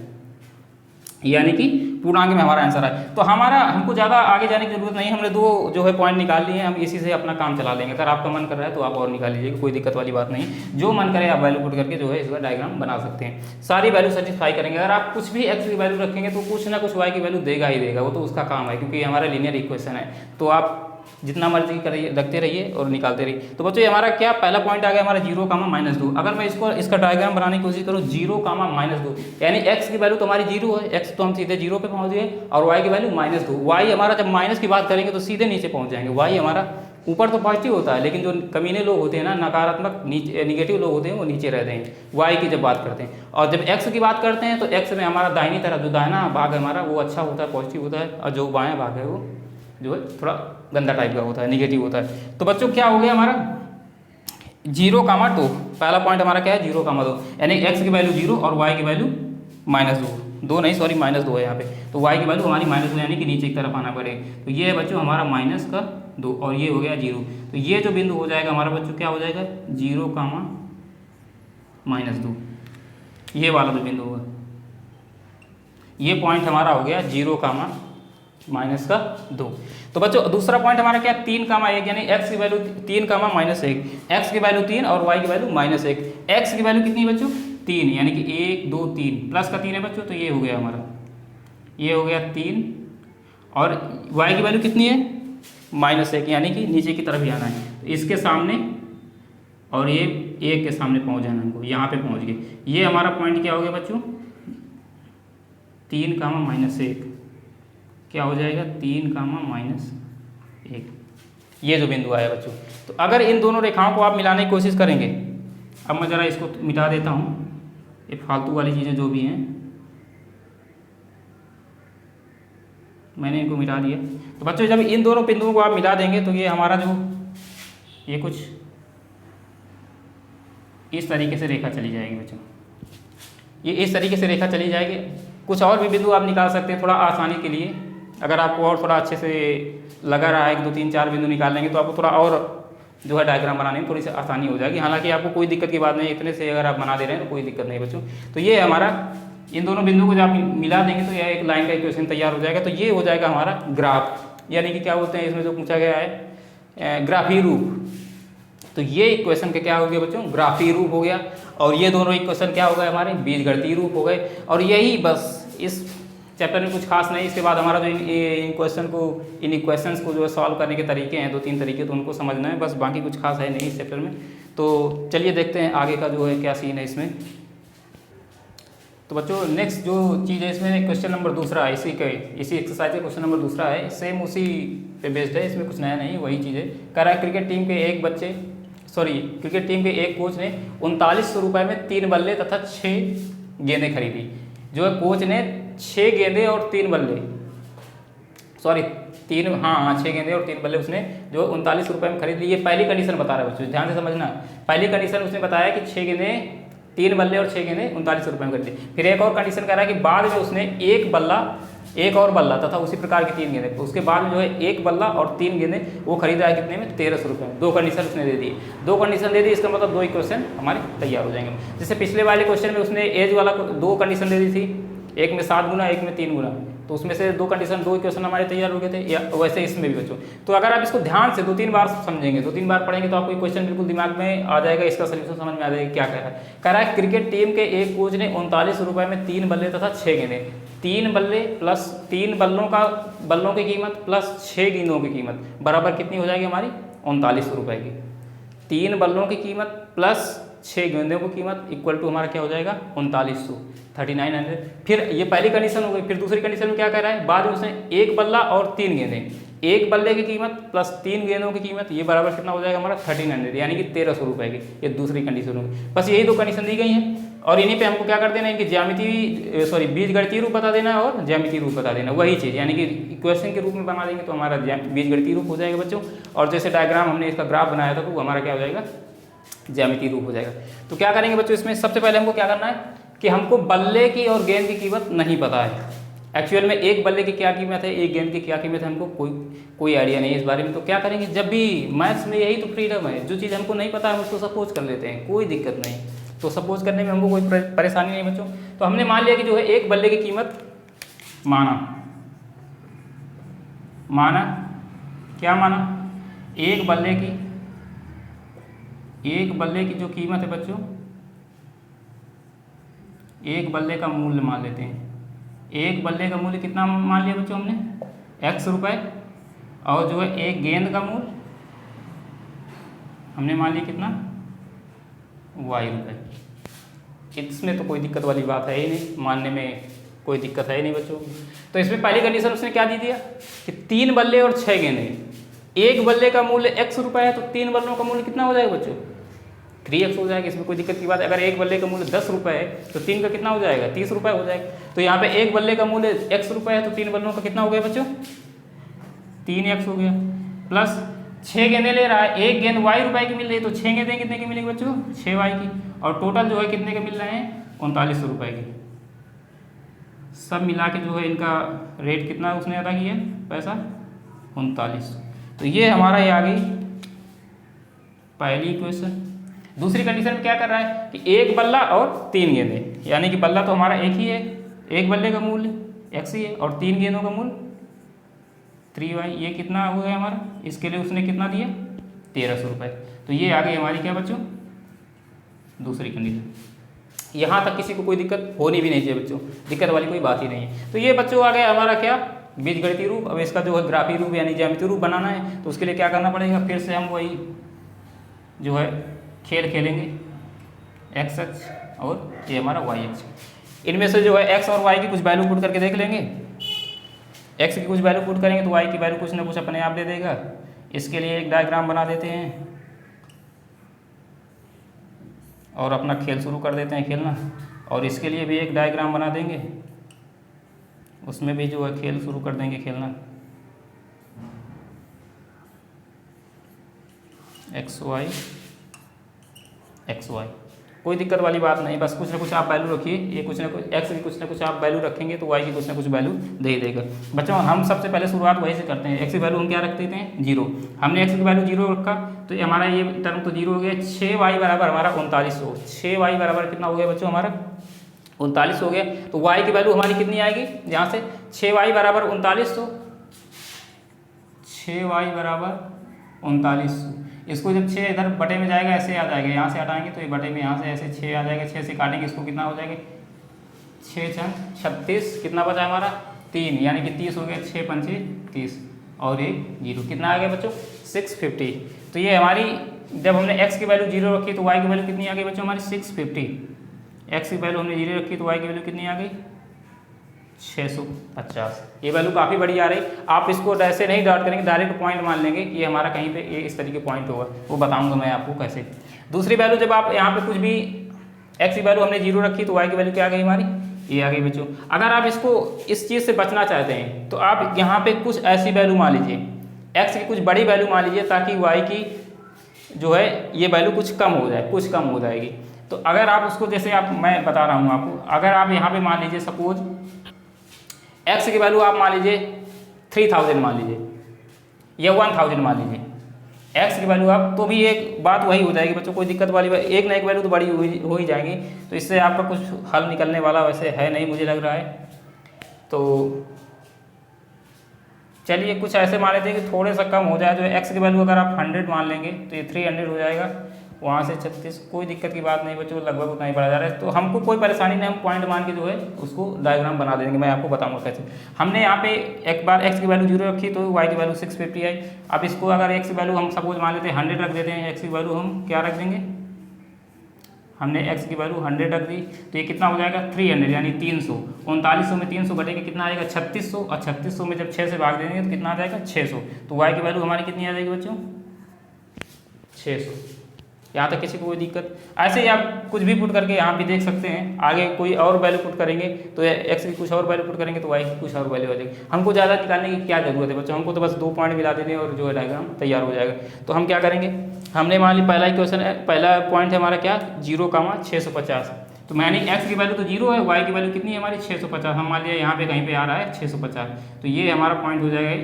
यानी कि पूर्णांक में हमारा आंसर है। तो हमको ज़्यादा आगे जाने की जरूरत नहीं है, हमने 2 जो है पॉइंट निकाल लिए हैं, हम इसी से अपना काम चला लेंगे। अगर आपका मन कर रहा है तो आप और निकाल लीजिएगा, कोई दिक्कत वाली बात नहीं, जो मन करे आप वैल्यू पुट करके जो है इसका डायग्राम बना सकते हैं। सारी वैल्यू सेटिस्फाई करेंगे। अगर आप कुछ भी एक्स की वैल्यू रखेंगे तो कुछ ना कुछ वाई की वैल्यू देगा ही देगा, वो तो उसका काम है, क्योंकि हमारा लीनियर इक्वेशन है। तो आप जितना मर्जी करिए, रखते रहिए और निकालते रहिए। तो बच्चों हमारा क्या पहला पॉइंट आ गया हमारा 0, -2। अगर मैं इसका डायग्राम बनाने की कोशिश करूँ 0, -2, यानी x की वैल्यू तो हमारी 0 है, x तो हम सीधे 0 पे पहुंच गए, और y की वैल्यू -2। y हमारा जब माइनस की बात करेंगे तो सीधे नीचे पहुंच जाएंगे। y हमारा ऊपर तो पॉजिटिव होता है, लेकिन जो कमीने लोग होते हैं ना, नकारात्मक निगेटिव लोग होते हैं, वो नीचे रहते हैं y की जब बात करते हैं। और जब x की बात करते हैं तो x में हमारा दाहिनी तरफ जो दाहिना भाग है हमारा वो अच्छा होता है, पॉजिटिव होता है, और जो बायां भाग है वो जो है थोड़ा गंदा टाइप का होता है, निगेटिव होता है। तो बच्चों क्या हो गया हमारा 0, 2। पहला पॉइंट हमारा क्या है 0, 2, यानी x की वैल्यू 0 और y की वैल्यू -2 नहीं सॉरी -2 है यहाँ पे। तो y की वैल्यू हमारी -2 यानी कि नीचे की तरफ आना पड़ेगा। तो ये है बच्चों हमारा -2 और ये हो गया 0। तो ये जो बिंदु हो जाएगा हमारा बच्चों क्या हो जाएगा 0, -2, ये वाला जो बिंदु होगा, ये पॉइंट हमारा हो गया 0, -2। तो बच्चों दूसरा पॉइंट हमारा क्या 3, 1, यानी x की वैल्यू 3, -1, x की वैल्यू 3 और y की वैल्यू -1। x की वैल्यू कितनी है बच्चों 3, यानी कि 1 2 3 प्लस का 3 है बच्चों, तो ये हो गया हमारा, ये हो गया 3, और y की वैल्यू कितनी है -1, यानी कि नीचे की तरफ ही आना है। तो इसके सामने और ये 1 के सामने पहुंच जाना हमको, यहाँ पे पहुंच गए। ये हमारा पॉइंट क्या हो गया बच्चों 3, -1, क्या हो जाएगा 3, -1, ये जो बिंदु आया बच्चों। तो अगर इन दोनों रेखाओं को आप मिलाने की कोशिश करेंगे, अब मैं ज़रा इसको मिटा देता हूँ, ये फालतू वाली चीज़ें जो भी हैं मैंने इनको मिटा दिया। तो बच्चों जब इन दोनों बिंदुओं को आप मिला देंगे तो ये हमारा जो ये कुछ इस तरीके से रेखा चली जाएगी बच्चों, ये इस तरीके से रेखा चली जाएगी। कुछ और भी बिंदु आप निकाल सकते हैं थोड़ा आसानी के लिए, अगर आपको और थोड़ा अच्छे से लगा रहा है कि 2 3 4 बिंदु निकाल लेंगे तो आपको थोड़ा और जो है डायग्राम बनाने में थोड़ी सी आसानी हो जाएगी। हालांकि आपको कोई दिक्कत की बात नहीं, इतने से अगर आप बना दे रहे हैं तो कोई दिक्कत नहीं बच्चों। तो ये हमारा इन दोनों बिंदुओं को जब आप मिला देंगे तो यह एक लाइन का इक्वेशन तैयार हो जाएगा। तो ये हो जाएगा हमारा ग्राफ, यानी कि क्या बोलते हैं इसमें जो पूछा गया है ग्राफी रूप। तो ये इक्वेशन के क्या हो गया बच्चों, ग्राफी रूप हो गया। और ये दोनों इक्वेशन क्या हो गए हमारे, बीजगणितीय रूप हो गए। और यही बस इस चैप्टर में कुछ खास नहीं। इसके बाद हमारा जो इन इक्वेशंस को जो है सॉल्व करने के तरीके हैं 2 3 तरीके, तो उनको समझना है बस, बाकी कुछ खास है नहीं इस चैप्टर में। तो चलिए देखते हैं आगे का जो है क्या सीन है इसमें। तो बच्चों नेक्स्ट जो चीज़ है इसमें क्वेश्चन नंबर दूसरा है, इसी एक्सरसाइज का क्वेश्चन नंबर दूसरा है, सेम उसी पे बेस्ड है, इसमें कुछ नया नहीं, वही चीज़ है। कह रहा है क्रिकेट टीम के एक कोच ने 3900 रुपये में 3 बल्ले तथा 6 गेंदें खरीदी। जो है कोच ने 6 गेंदें और 3 बल्ले, 6 गेंदें और 3 बल्ले उसने जो 39 रुपये में खरीद ली। ये पहली कंडीशन बता रहा है बच्चों, ध्यान से समझना। पहली कंडीशन उसने बताया कि 6 गेंदें 3 बल्ले और 6 गेंदें 39 रुपये में खरीदी। फिर एक और कंडीशन कह रहा है कि बाद में उसने एक और बल्ला तथा उसी प्रकार की 3 गेंदें, उसके बाद में जो है 1 बल्ला और 3 गेंदें वो खरीदा है कितने में, 1300 रुपये में। 2 कंडीशन उसने दे दी, 2 कंडीशन दे दी, इसका मतलब 2 इक्वेशन हमारे तैयार हो जाएंगे। जैसे पिछले वाले क्वेश्चन में उसने एज वाला 2 कंडीशन दे दी थी, एक में 7 गुना, एक में 3 गुना, तो उसमें से 2 इक्वेशन हमारे तैयार हो गए थे। या वैसे इसमें भी बच्चों, तो अगर आप इसको ध्यान से 2 3 बार समझेंगे, 2 3 बार पढ़ेंगे तो आपको क्वेश्चन बिल्कुल दिमाग में आ जाएगा, इसका सोल्यूशन समझ में आ जाएगा क्या कह रहा है। क्रिकेट टीम के एक कोच ने 39 रुपये में 3 बल्ले तथा 6 गेंदें, 3 बल्ले प्लस 3 बल्लों की कीमत प्लस 6 गेंदों की कीमत बराबर कितनी हो जाएगी हमारी, 3900 रुपये की। 3 बल्लों की कीमत प्लस 6 गेंदों की कीमत इक्वल टू हमारा क्या हो जाएगा, 3900, 3900। फिर ये पहली कंडीशन हो गई। फिर दूसरी कंडीशन में क्या कह रहा है, बाद में उसने 1 बल्ला और 3 गेंदें, 1 बल्ले की कीमत प्लस 3 गेंदों की कीमत, ये बराबर कितना हो जाएगा हमारा 1300, यानी कि 1300 रुपये की। ये दूसरी कंडीशन होगी। बस यही 2 कंडीशन दी गई हैं और इन्हीं पे हमको क्या कर देना है कि बीजगणितीय रूप बता देना और ज्यामितीय रूप बता देना, वही चीज़, यानी कि इक्वेशन के रूप में बना देंगे तो हमारा बीजगणितीय रूप हो जाएगा बच्चों। और जैसे डायग्राम हमने इसका ग्राफ बनाया था तो वो हमारा क्या हो जाएगा, ज्यामितीय रूप हो जाएगा। तो क्या करेंगे बच्चों इसमें, सबसे पहले हमको क्या करना है कि हमको बल्ले की और गेंद की कीमत नहीं पता है। एक्चुअल में एक बल्ले की क्या कीमत है, एक गेंद की क्या कीमत है, हमको कोई आइडिया नहीं है इस बारे में। तो क्या करेंगे, जब भी मैथ्स में यही तो फ्रीडम है, जो चीज़ हमको नहीं पता है हम उसको सपोज कर लेते हैं, कोई दिक्कत नहीं। तो सपोज करने में हमको कोई परेशानी नहीं बच्चों। तो हमने मान लिया कि जो है एक बल्ले की कीमत माना क्या माना, एक बल्ले की जो कीमत है बच्चों, एक बल्ले का मूल्य मान लेते हैं। एक बल्ले का मूल्य कितना मान लिया बच्चों हमने, x रुपये, और जो है एक गेंद का मूल्य हमने मान लिया कितना, y रुपये। इसमें तो कोई दिक्कत वाली बात है ही नहीं, मानने में कोई दिक्कत है ही नहीं बच्चों। तो इसमें पहली कंडीशन उसने क्या दी दिया कि 3 बल्ले और 6 गेंदें, एक बल्ले का मूल्य x रुपये है तो 3 बल्लों का मूल्य कितना हो जाएगा बच्चों, 3x हो जाएगा। इसमें कोई दिक्कत की बात है। अगर एक बल्ले का मूल्य 10 रुपये है तो 3 का कितना हो जाएगा, 30 रुपये हो जाएगा। तो यहाँ पे एक बल्ले का मूल्य x रुपये है तो 3 बल्लों का कितना हो गया बच्चों, 3x हो गया। प्लस 6 गेंदें ले रहा है, एक गेंद y रुपये की मिल रही है तो 6 गेंदें कितने की मिलेगी बच्चों, 6y की। और टोटल जो है कितने के मिल रहे हैं, 3900 रुपये की। सब मिला के जो है इनका रेट कितना उसने अदा किया, पैसा 3900। तो ये हमारा ये आ गई पहली इक्वेशन। दूसरी कंडीशन में क्या कर रहा है कि एक बल्ला और 3 गेंदें, यानी कि बल्ला तो हमारा एक ही है, एक बल्ले का मूल्य x ही है और 3 गेंदों का मूल्य 3y। ये कितना हुआ है हमारा, इसके लिए उसने कितना दिया, 1300 रुपये। तो ये आ गई हमारी क्या बच्चों, दूसरी कंडीशन। यहाँ तक किसी को कोई दिक्कत होनी भी नहीं चाहिए बच्चों, दिक्कत वाली कोई बात ही नहीं है। तो ये बच्चों आ गया हमारा क्या, बीजगणितीय रूप। अब इसका जो है ग्राफीय रूप यानी ज्यामितीय रूप बनाना है, तो उसके लिए क्या करना पड़ेगा, फिर से हम वही जो है खेल खेलेंगे, एक्स अक्ष और ये हमारा वाई अक्ष। इनमें से जो है एक्स और वाई की कुछ वैल्यू पुट करके देख लेंगे। एक्स की कुछ वैल्यू पुट करेंगे तो वाई की वैल्यू कुछ ना कुछ अपने आप दे देगा। इसके लिए एक डायग्राम बना देते हैं और अपना खेल शुरू कर देते हैं खेलना। और इसके लिए भी एक डायग्राम बना देंगे, उसमें भी जो है खेल शुरू कर देंगे खेलना। एक्स वाई कोई दिक्कत वाली बात नहीं, बस कुछ ना कुछ आप वैल्यू रखिए, ये कुछ ना कुछ एक्स की कुछ ना कुछ आप वैल्यू रखेंगे तो वाई की कुछ ना कुछ वैल्यू दे ही देगा। बच्चों हम सबसे पहले शुरुआत वही से करते हैं, एक्स की वैल्यू हम क्या रख देते हैं 0। हमने एक्स की वैल्यू 0 रखा तो हमारा ये टर्म तो 0 हो गया। 6y बराबर हमारा 3900, 6y बराबर कितना हो गया बच्चों हमारा 39 हो गया। तो y की वैल्यू हमारी कितनी आएगी यहाँ से 6y बराबर 3900, 6y बराबर 3900। इसको जब 6 इधर बटे में जाएगा ऐसे आ जाएगा, यहाँ से हटाएंगे तो ये बटे में यहाँ से ऐसे 6 आ जाएगा, 6 से काटेंगे इसको कितना हो जाएगा 6 छंग 36, कितना बचा हमारा 3 यानी कि 30 हो गया, 6 पंचे 30 और एक 0, कितना आ गया बच्चों 650। तो ये हमारी जब हमने x की वैल्यू 0 रखी तो y की वैल्यू कितनी आ गई बच्चों हमारी 650। x की वैल्यू हमने 0 रखी तो y की वैल्यू कितनी आ गई 650। ये वैल्यू काफ़ी बड़ी आ रही। आप इसको ऐसे नहीं डॉट करेंगे, डायरेक्ट पॉइंट मान लेंगे कि ये हमारा कहीं पे ये इस तरीके पॉइंट होगा, वो बताऊंगा मैं आपको कैसे। दूसरी वैल्यू जब आप यहाँ पे कुछ भी x की वैल्यू हमने 0 रखी तो y की वैल्यू क्या आ गई हमारी ये आ गई बच्चों। अगर आप इसको इस चीज़ से बचना चाहते हैं तो आप यहाँ पे कुछ ऐसी वैल्यू मान लीजिए, x की कुछ बड़ी वैल्यू मान लीजिए ताकि y की जो है ये वैल्यू कुछ कम हो जाए, कुछ कम हो जाएगी। तो अगर आप उसको जैसे आप मैं बता रहा हूँ आपको, अगर आप यहाँ पे मान लीजिए सपोज x की वैल्यू आप मान लीजिए 3000 मान लीजिए या 1000 मान लीजिए x की वैल्यू आप, तो भी एक बात वही हो जाएगी बच्चों, कोई दिक्कत वाली एक ना एक वैल्यू तो बड़ी हो ही जाएगी। तो इससे आपका कुछ हल निकलने वाला वैसे है नहीं मुझे लग रहा है। तो चलिए कुछ ऐसे मान लेते हैं कि थोड़े सा कम हो जाए, जो x की वैल्यू अगर आप 100 मान लेंगे तो ये 300 हो जाएगा, वहाँ से 36, कोई दिक्कत की बात नहीं बच्चों, लगभग उतना ही बढ़ा जा रहा है। तो हमको कोई परेशानी नहीं, हम पॉइंट मान के जो है उसको डायग्राम बना देंगे, मैं आपको बताऊंगा कैसे। हमने यहाँ पे एक बार x की वैल्यू 0 रखी तो y की वैल्यू 650 आई। अब इसको अगर x की वैल्यू हम सपोज मान लेते हैं 100 रख देते हैं, x की वैल्यू हम क्या रख देंगे, हमने x की वैल्यू 100 रख दी तो ये कितना हो जाएगा 300 यानी 300। 3900 में 300 घटेगा कितना आएगा 3600, और 3600 में जब 6 से भाग देंगे तो कितना आ जाएगा 600। तो y की वैल्यू हमारी कितनी आ जाएगी बच्चों 600। यहाँ तक किसी को कोई दिक्कत? ऐसे ही आप कुछ भी पुट करके यहाँ भी देख सकते हैं, आगे कोई और वैल्यू पुट करेंगे तो x की कुछ और वैल्यू पुट करेंगे तो y की कुछ और वैल्यू आ जाएगी। हमको ज़्यादा निकालने की क्या जरूरत है बच्चों, हमको तो बस 2 पॉइंट मिला देने और जो है डायग्राम तैयार हो जाएगा। तो हम क्या करेंगे, हमने मान ली पहला इक्वेशन है, पहला पॉइंट है हमारा क्या 0,650। तो मैंने x की वैल्यू तो 0 है, y की वैल्यू कितनी है हमारी 650। हम मान लिया यहाँ पे कहीं पे आ रहा है 650, तो ये हमारा पॉइंट हो जाएगा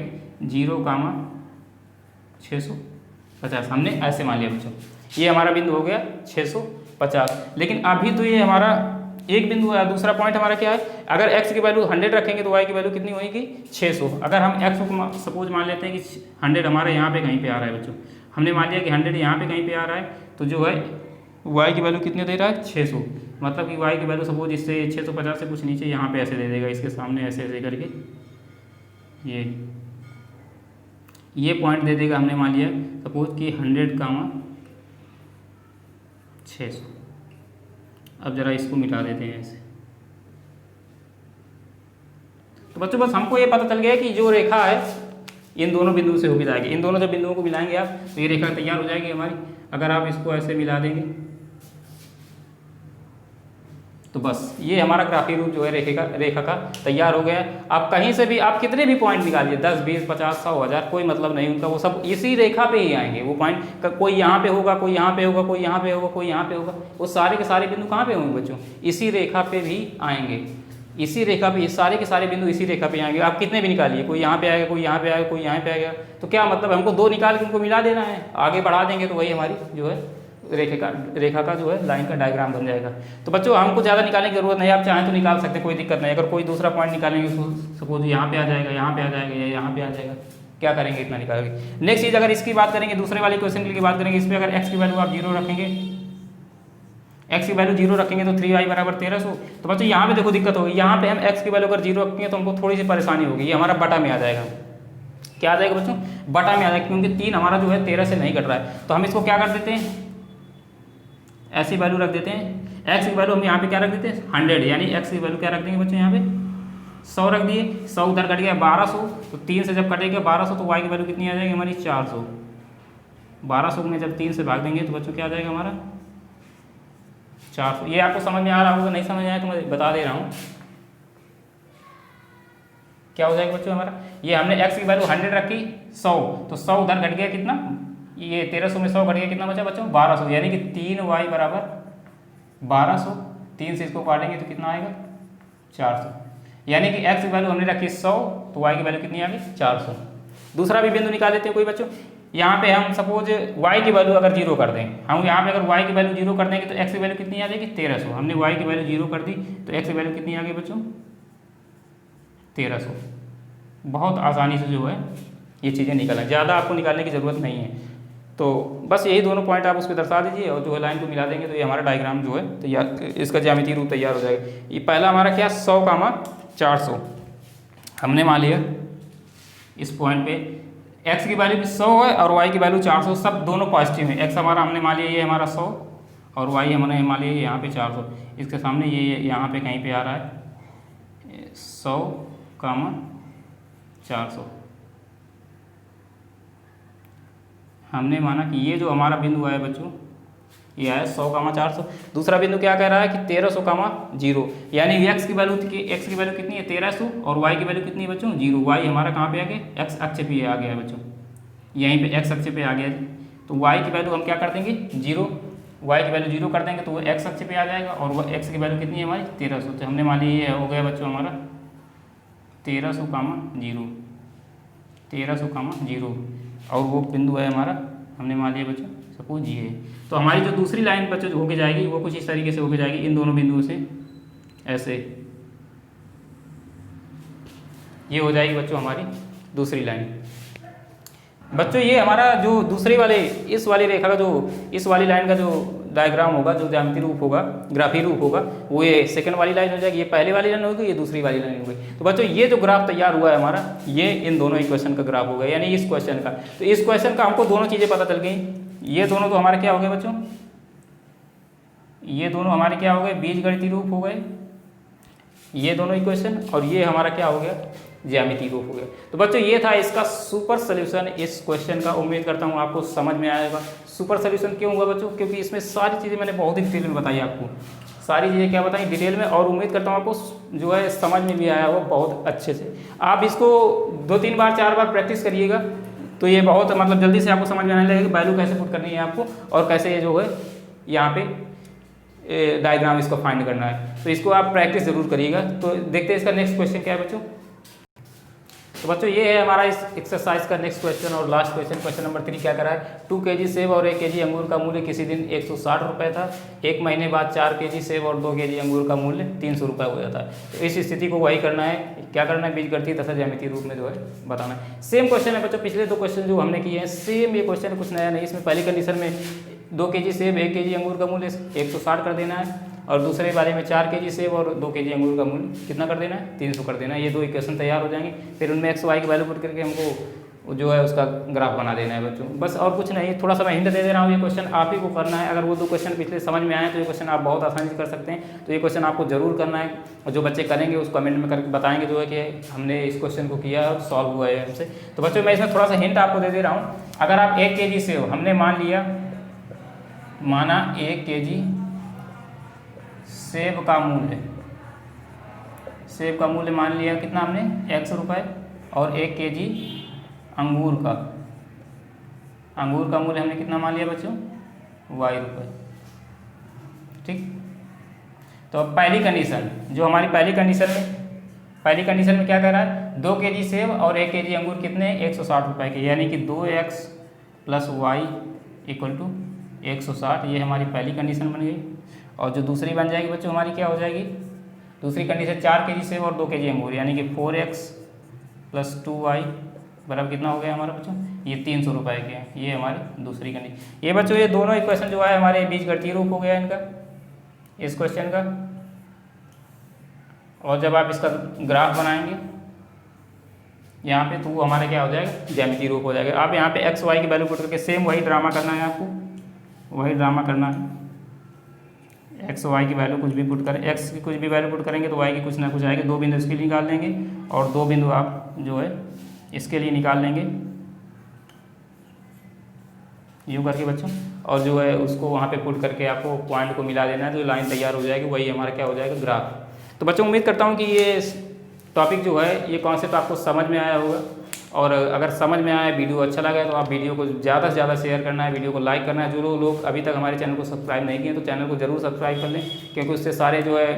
0,650। हमने ऐसे मान लिया बच्चों, ये हमारा बिंदु हो गया 650। लेकिन अभी तो ये हमारा एक बिंदु है, दूसरा पॉइंट हमारा क्या है, अगर x की वैल्यू 100 रखेंगे तो y की वैल्यू कितनी होगी 600। अगर हम x को सपोज मान लेते हैं कि 100 हमारा यहाँ पे कहीं पे आ रहा है बच्चों, हमने मान लिया कि 100 यहाँ पे कहीं पे आ रहा है, तो जो है y की वैल्यू कितनी दे रहा है 600। मतलब कि y की वैल्यू सपोज इससे 650 से कुछ नीचे यहाँ पे ऐसे दे देगा, इसके सामने ऐसे ऐसे करके ये पॉइंट दे देगा। हमने मान लिया सपोज कि 100,600। अब जरा इसको मिटा देते हैं ऐसे। तो बच्चों बस हमको ये पता चल गया कि जो रेखा है इन दोनों बिंदुओं से होकर जाएगी, इन दोनों जब बिंदुओं को मिलाएंगे आप तो ये रेखा तैयार हो जाएगी हमारी। अगर आप इसको ऐसे मिला देंगे तो बस ये हमारा ग्राफीय रूप जो है रेखा का तैयार हो गया। आप कहीं से भी आप कितने भी पॉइंट निकालिए 10, 20, 50, 100, 1000 कोई मतलब नहीं उनका, वो सब इसी रेखा पे ही आएंगे। वो पॉइंट कोई यहाँ पे होगा, कोई यहाँ पे होगा, कोई यहाँ पे होगा, कोई यहाँ पे होगा, वो सारे के सारे बिंदु कहाँ पे होंगे बच्चों इसी रेखा पे भी आएंगे। इसी रेखा पे सारे के सारे बिंदु इसी रेखा पे आएंगे। आप कितने भी निकालिए, कोई यहाँ पे आएगा, कोई यहाँ पे आएगा, कोई यहाँ पे आएगा, तो क्या मतलब हमको 2 निकाल के उनको मिला देना है, आगे बढ़ा देंगे तो वही हमारी जो है रेखा का जो है लाइन का डायग्राम बन जाएगा। तो बच्चों हमको ज़्यादा निकालने की जरूरत नहीं, आप चाहें तो निकाल सकते हैं, कोई दिक्कत नहीं। अगर कोई दूसरा पॉइंट निकालेंगे सपोज यहाँ पे आ जाएगा, यहाँ पे आ जाएगा या यहाँ पे आ जाएगा, क्या करेंगे इतना निकालेंगे। नेक्स्ट चीज़ अगर इसकी बात करेंगे, दूसरे वाले क्वेश्चन की बात करेंगे, इस पर अगर x की वैल्यू आप 0 रखेंगे, x की वैल्यू 0 रखेंगे तो 3y बराबर 1300। तो बच्चों यहाँ पे देखो दिक्कत होगी, यहाँ पे हम x की वैल्यू अगर 0 रखेंगे तो हमको थोड़ी सी परेशानी होगी, ये हमारा बटा में आ जाएगा। क्या आ जाएगा बच्चों बटा में आ जाएगा, क्योंकि 3 हमारा जो है 13 से नहीं कट रहा है। तो हम इसको क्या कर देते हैं ऐसी वैल्यू रख देते हैं, x की वैल्यू हम यहाँ पे क्या रख देते हैं 100, यानी x की वैल्यू क्या रख देंगे बच्चों यहाँ पे 100 रख दिए। 100 उधर कट गया 1200, तो 3 से जब कटेगा 1200 तो y की वैल्यू कितनी आ जाएगी हमारी 400। 1200 में जब 3 से भाग देंगे तो बच्चों क्या आ जाएगा हमारा 400। ये आपको समझ में आ रहा होगा, नहीं समझ में आया तो मैं बता दे रहा हूँ क्या हो जाएगा बच्चों हमारा। ये हमने x की वैल्यू 100 रखी 100, तो 100 उधर घट गया कितना, ये 1300 में 100 घट गया कितना बचा बच्चों 1200, यानी कि 3y बराबर 1200, 3 से इसको काटेंगे तो कितना आएगा 400, यानी कि x की वैल्यू हमने रखी 100 तो y की वैल्यू कितनी आ गई 400। दूसरा भी बिंदु निकाल लेते हैं कोई बच्चों। यहाँ पे हम सपोज y की वैल्यू अगर 0 कर दें, हम यहाँ पे अगर y की वैल्यू 0 कर देंगे तो x की वैल्यू कितनी आ जाएगी 1300। हमने y की वैल्यू 0 कर दी तो x की वैल्यू कितनी आ गई बच्चों 1300। बहुत आसानी से जो है ये चीज़ें निकलें, ज़्यादा आपको निकालने की ज़रूरत नहीं है। तो बस यही दोनों पॉइंट आप उस पर दर्शा दीजिए और जो है लाइन को मिला देंगे तो ये हमारा डायग्राम जो है तैयार, इसका ज्यामितीय रूप तैयार हो जाएगा। ये पहला हमारा क्या 100, 400 हमने मान लिया इस पॉइंट पे x की वैल्यू भी 100 है और y की वैल्यू 400, सब दोनों पॉजिटिव है। x हमारा हमने मान लिया ये हमारा 100 और y हमने मान लिया यहाँ पे 400। इसके सामने ये यहाँ पे कहीं पे आ रहा है 100, 400। हमने माना कि ये जो हमारा बिंदु आया बच्चों ये आया 100, 400। दूसरा बिंदु क्या कह रहा है कि 1300, 0, यानी x की वैल्यू कितनी है 1300 और y की वैल्यू कितनी है बच्चों 0। y हमारा कहाँ पे आ गया x अक्ष पे आ गया है बच्चों, यहीं पे x अक्ष पे आ गया है। तो y की वैल्यू हम क्या कर देंगे 0, y की वैल्यू 0 कर देंगे तो वो x अक्ष पे आ जाएगा और वह x की वैल्यू कितनी है हमारी 1300। तो हमने मान लिया ये हो गया बच्चों हमारा 1300, 0 और वो बिंदु है हमारा हमने मान लिया बच्चों सपोज ये है। तो हमारी जो दूसरी लाइन बच्चों होके जाएगी वो कुछ इस तरीके से होके जाएगी, इन दोनों बिंदुओं से ऐसे ये हो जाएगी बच्चों हमारी दूसरी लाइन। बच्चों ये हमारा जो दूसरी वाले इस वाली रेखा का जो इस वाली लाइन का जो डायग्राम होगा, जो ज्यामितीय रूप होगा, ग्राफी रूप होगा, वो ये सेकंड वाली लाइन हो जाएगी, ये पहले वाली लाइन होगी, ये दूसरी वाली लाइन होगी। तो बच्चों ये जो ग्राफ तैयार हुआ है हमारा ये इन दोनों इक्वेशन का ग्राफ होगा, यानी इस क्वेश्चन का। तो इस क्वेश्चन का हमको दोनों चीज़ें पता चल गई। ये दोनों तो हमारे क्या हो गए बच्चों, ये दोनों हमारे क्या हो गए बीजगणितीय रूप हो गए, ये दोनों इक्वेशन, और ये हमारा क्या हो गया ज्यामितीय रूप हो गया। तो बच्चों ये था इसका सुपर सॉल्यूशन इस क्वेश्चन का। उम्मीद करता हूँ आपको समझ में आएगा। सुपर सॉल्यूशन क्यों हुआ बच्चों, क्योंकि इसमें सारी चीज़ें मैंने बहुत ही डिटेल में बताई आपको, सारी चीज़ें क्या बताई डिटेल में, और उम्मीद करता हूँ आपको जो है समझ में भी आया होगा बहुत अच्छे से। आप इसको 2-3 बार 4 बार प्रैक्टिस करिएगा तो ये बहुत मतलब जल्दी से आपको समझ में आने लगेगा वैल्यू कैसे पुट करनी है आपको, और कैसे ये जो है यहाँ पे डायग्राम इसको फाइंड करना है। तो इसको आप प्रैक्टिस जरूर करिएगा। तो देखते हैं इसका नेक्स्ट क्वेश्चन क्या है बच्चों। तो बच्चों ये है हमारा इस एक्सरसाइज का नेक्स्ट क्वेश्चन और लास्ट क्वेश्चन। क्वेश्चन नंबर 3 क्या कर रहा है 2 kg सेब और 1 kg अंगूर का मूल्य किसी दिन 160 रुपये था, 1 महीने बाद 4 kg सेब और 2 kg अंगूर का मूल्य 300 रुपये हो जाता है। तो इस स्थिति को वही करना है, क्या करना है बीजगणितीय तथा ज्यामितीय रूप में जो है बताना है। सेम क्वेश्चन है बच्चों, पिछले 2 क्वेश्चन जो हमने किए हैं सेम ये क्वेश्चन, कुछ नया नहीं। इसमें पहली कंडीशन में 2 kg सेब 1 kg अंगूर का मूल्य 160 कर देना है, और दूसरे वाले में 4 kg सेब और 2 kg अंगूर का मूल्य कितना कर देना है 300 कर देना है। ये 2 इक्वेशन तैयार हो जाएंगे, फिर उनमें x y की वैल्यू पुट करके हमको जो है उसका ग्राफ बना देना है बच्चों, बस और कुछ नहीं। थोड़ा सा मैं हिंट दे दे रहा हूँ, ये क्वेश्चन आप ही को करना है। अगर वो 2 क्वेश्चन पिछले समझ में आए तो ये क्वेश्चन आप बहुत आसानी से कर सकते हैं। तो ये क्वेश्चन आपको जरूर करना है, और जो बच्चे करेंगे उस कमेंट में करके बताएंगे जो है कि हमने इस क्वेश्चन को किया और सॉल्व हुआ है हमसे। तो बच्चों मैं इसमें थोड़ा सा हिंट आपको दे दे रहा हूँ। अगर आप 1 kg सेब हमने माना 1 kg सेब का मूल्य मान लिया कितना हमने x रुपये, और 1 kg अंगूर का मूल्य हमने कितना मान लिया बच्चों y रुपये। ठीक, तो पहली कंडीशन जो हमारी पहली कंडीशन में क्या कह रहा है 2 kg सेब और 1 kg अंगूर कितने 160 रुपये के, यानी कि 2x + y = 160। ये हमारी पहली कंडीशन बन गई। और जो दूसरी बन जाएगी बच्चों हमारी क्या हो जाएगी दूसरी कंडीशन 4 kg सेब और 2 kg अंगूर, यानी कि 4x + 2y बराबर कितना हो गया हमारा बच्चों ये 300 रुपये के हैं। ये हमारी दूसरी कंडीशन। ये बच्चों ये दोनों इक्वेशन जो है हमारे बीजगणितीय रूप हो गया इनका इस क्वेश्चन का। और जब आप इसका ग्राफ बनाएंगे यहाँ पे तो वो हमारा क्या हो जाएगा ज्यामितीय रूप हो जाएगा। आप यहाँ पे x y की वैल्यू पुट करके सेम वही ड्रामा करना है आपको, वही ड्रामा करना है। x y की वैल्यू कुछ भी पुट करें, x की कुछ भी वैल्यू पुट करेंगे तो y की कुछ ना कुछ आएगी। 2 बिंदु इसके लिए निकाल लेंगे और 2 बिंदु आप जो है इसके लिए निकाल लेंगे यूँ करके बच्चों, और जो है उसको वहाँ पे पुट करके आपको पॉइंट को मिला देना है, तो लाइन तैयार हो जाएगी, वही हमारा क्या हो जाएगा ग्राफ। तो बच्चों उम्मीद करता हूँ कि ये टॉपिक जो है ये कॉन्सेप्ट आपको समझ में आया होगा। और अगर समझ में आए, वीडियो अच्छा लगा तो आप वीडियो को ज़्यादा से ज़्यादा शेयर करना है, वीडियो को लाइक करना है। जो लोग अभी तक हमारे चैनल को सब्सक्राइब नहीं किए तो चैनल को ज़रूर सब्सक्राइब कर लें, क्योंकि उससे सारे जो है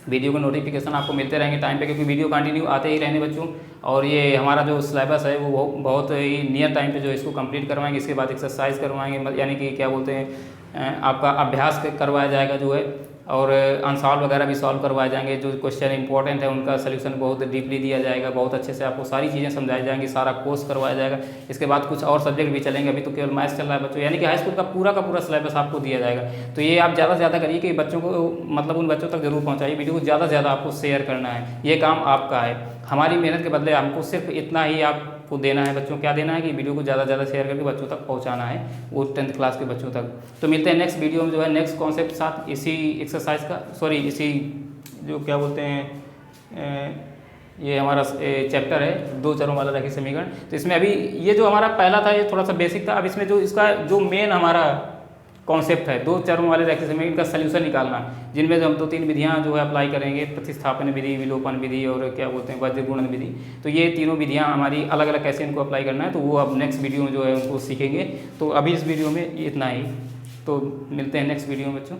वीडियो के नोटिफिकेशन आपको मिलते रहेंगे टाइम पे, क्योंकि वीडियो कंटिन्यू आते ही रहने बच्चों। और ये हमारा जो सिलेबस है वो बहुत ही नियर टाइम पे जो इसको कंप्लीट करवाएंगे। इसके बाद एक्सरसाइज करवाएंगे, यानी कि क्या बोलते हैं आपका अभ्यास करवाया जाएगा जो है, और अनसॉल्व वगैरह भी सॉल्व करवाए जाएंगे। जो क्वेश्चन इंपॉर्टेंट है उनका सोल्यूशन बहुत डीपली दिया जाएगा, बहुत अच्छे से आपको सारी चीज़ें समझाई जाएंगी, सारा कोर्स करवाया जाएगा। इसके बाद कुछ और सब्जेक्ट भी चलेंगे, अभी तो केवल मैथ्स चल रहा है बच्चों, यानी कि हाई स्कूल का पूरा सिलेबस आपको दिया जाएगा। तो ये आप ज़्यादा से ज़्यादा करिए कि बच्चों को, मतलब उन बच्चों तक जरूर पहुँचाइए, वीडियो को ज़्यादा से ज़्यादा आपको शेयर करना है, ये काम आपका है। हमारी मेहनत के बदले हमको सिर्फ इतना ही आपको देना है बच्चों, क्या देना है कि वीडियो को ज़्यादा से ज़्यादा शेयर करके बच्चों तक पहुंचाना है, वो 10th क्लास के बच्चों तक। तो मिलते हैं नेक्स्ट वीडियो में जो है नेक्स्ट कॉन्सेप्ट साथ, इसी एक्सरसाइज का, सॉरी इसी जो क्या बोलते हैं ये हमारा चैप्टर है 2 चरों वाला रैखिक समीकरण। तो इसमें अभी ये जो हमारा पहला था ये थोड़ा सा बेसिक था, अब इसमें जो इसका जो मेन हमारा कॉन्सेप्ट है 2 चरों वाले रैखिक समीकरण का सलूशन निकालना, जिनमें हम 2-3 विधियां जो है अप्लाई करेंगे, प्रतिस्थापन विधि, विलोपन विधि और क्या बोलते हैं वज्र गुणन विधि। तो ये तीनों विधियां हमारी अलग अलग कैसे इनको अप्लाई करना है, तो वो अब नेक्स्ट वीडियो में जो है उनको सीखेंगे। तो अभी इस वीडियो में इतना ही, तो मिलते हैं नेक्स्ट वीडियो में बच्चों।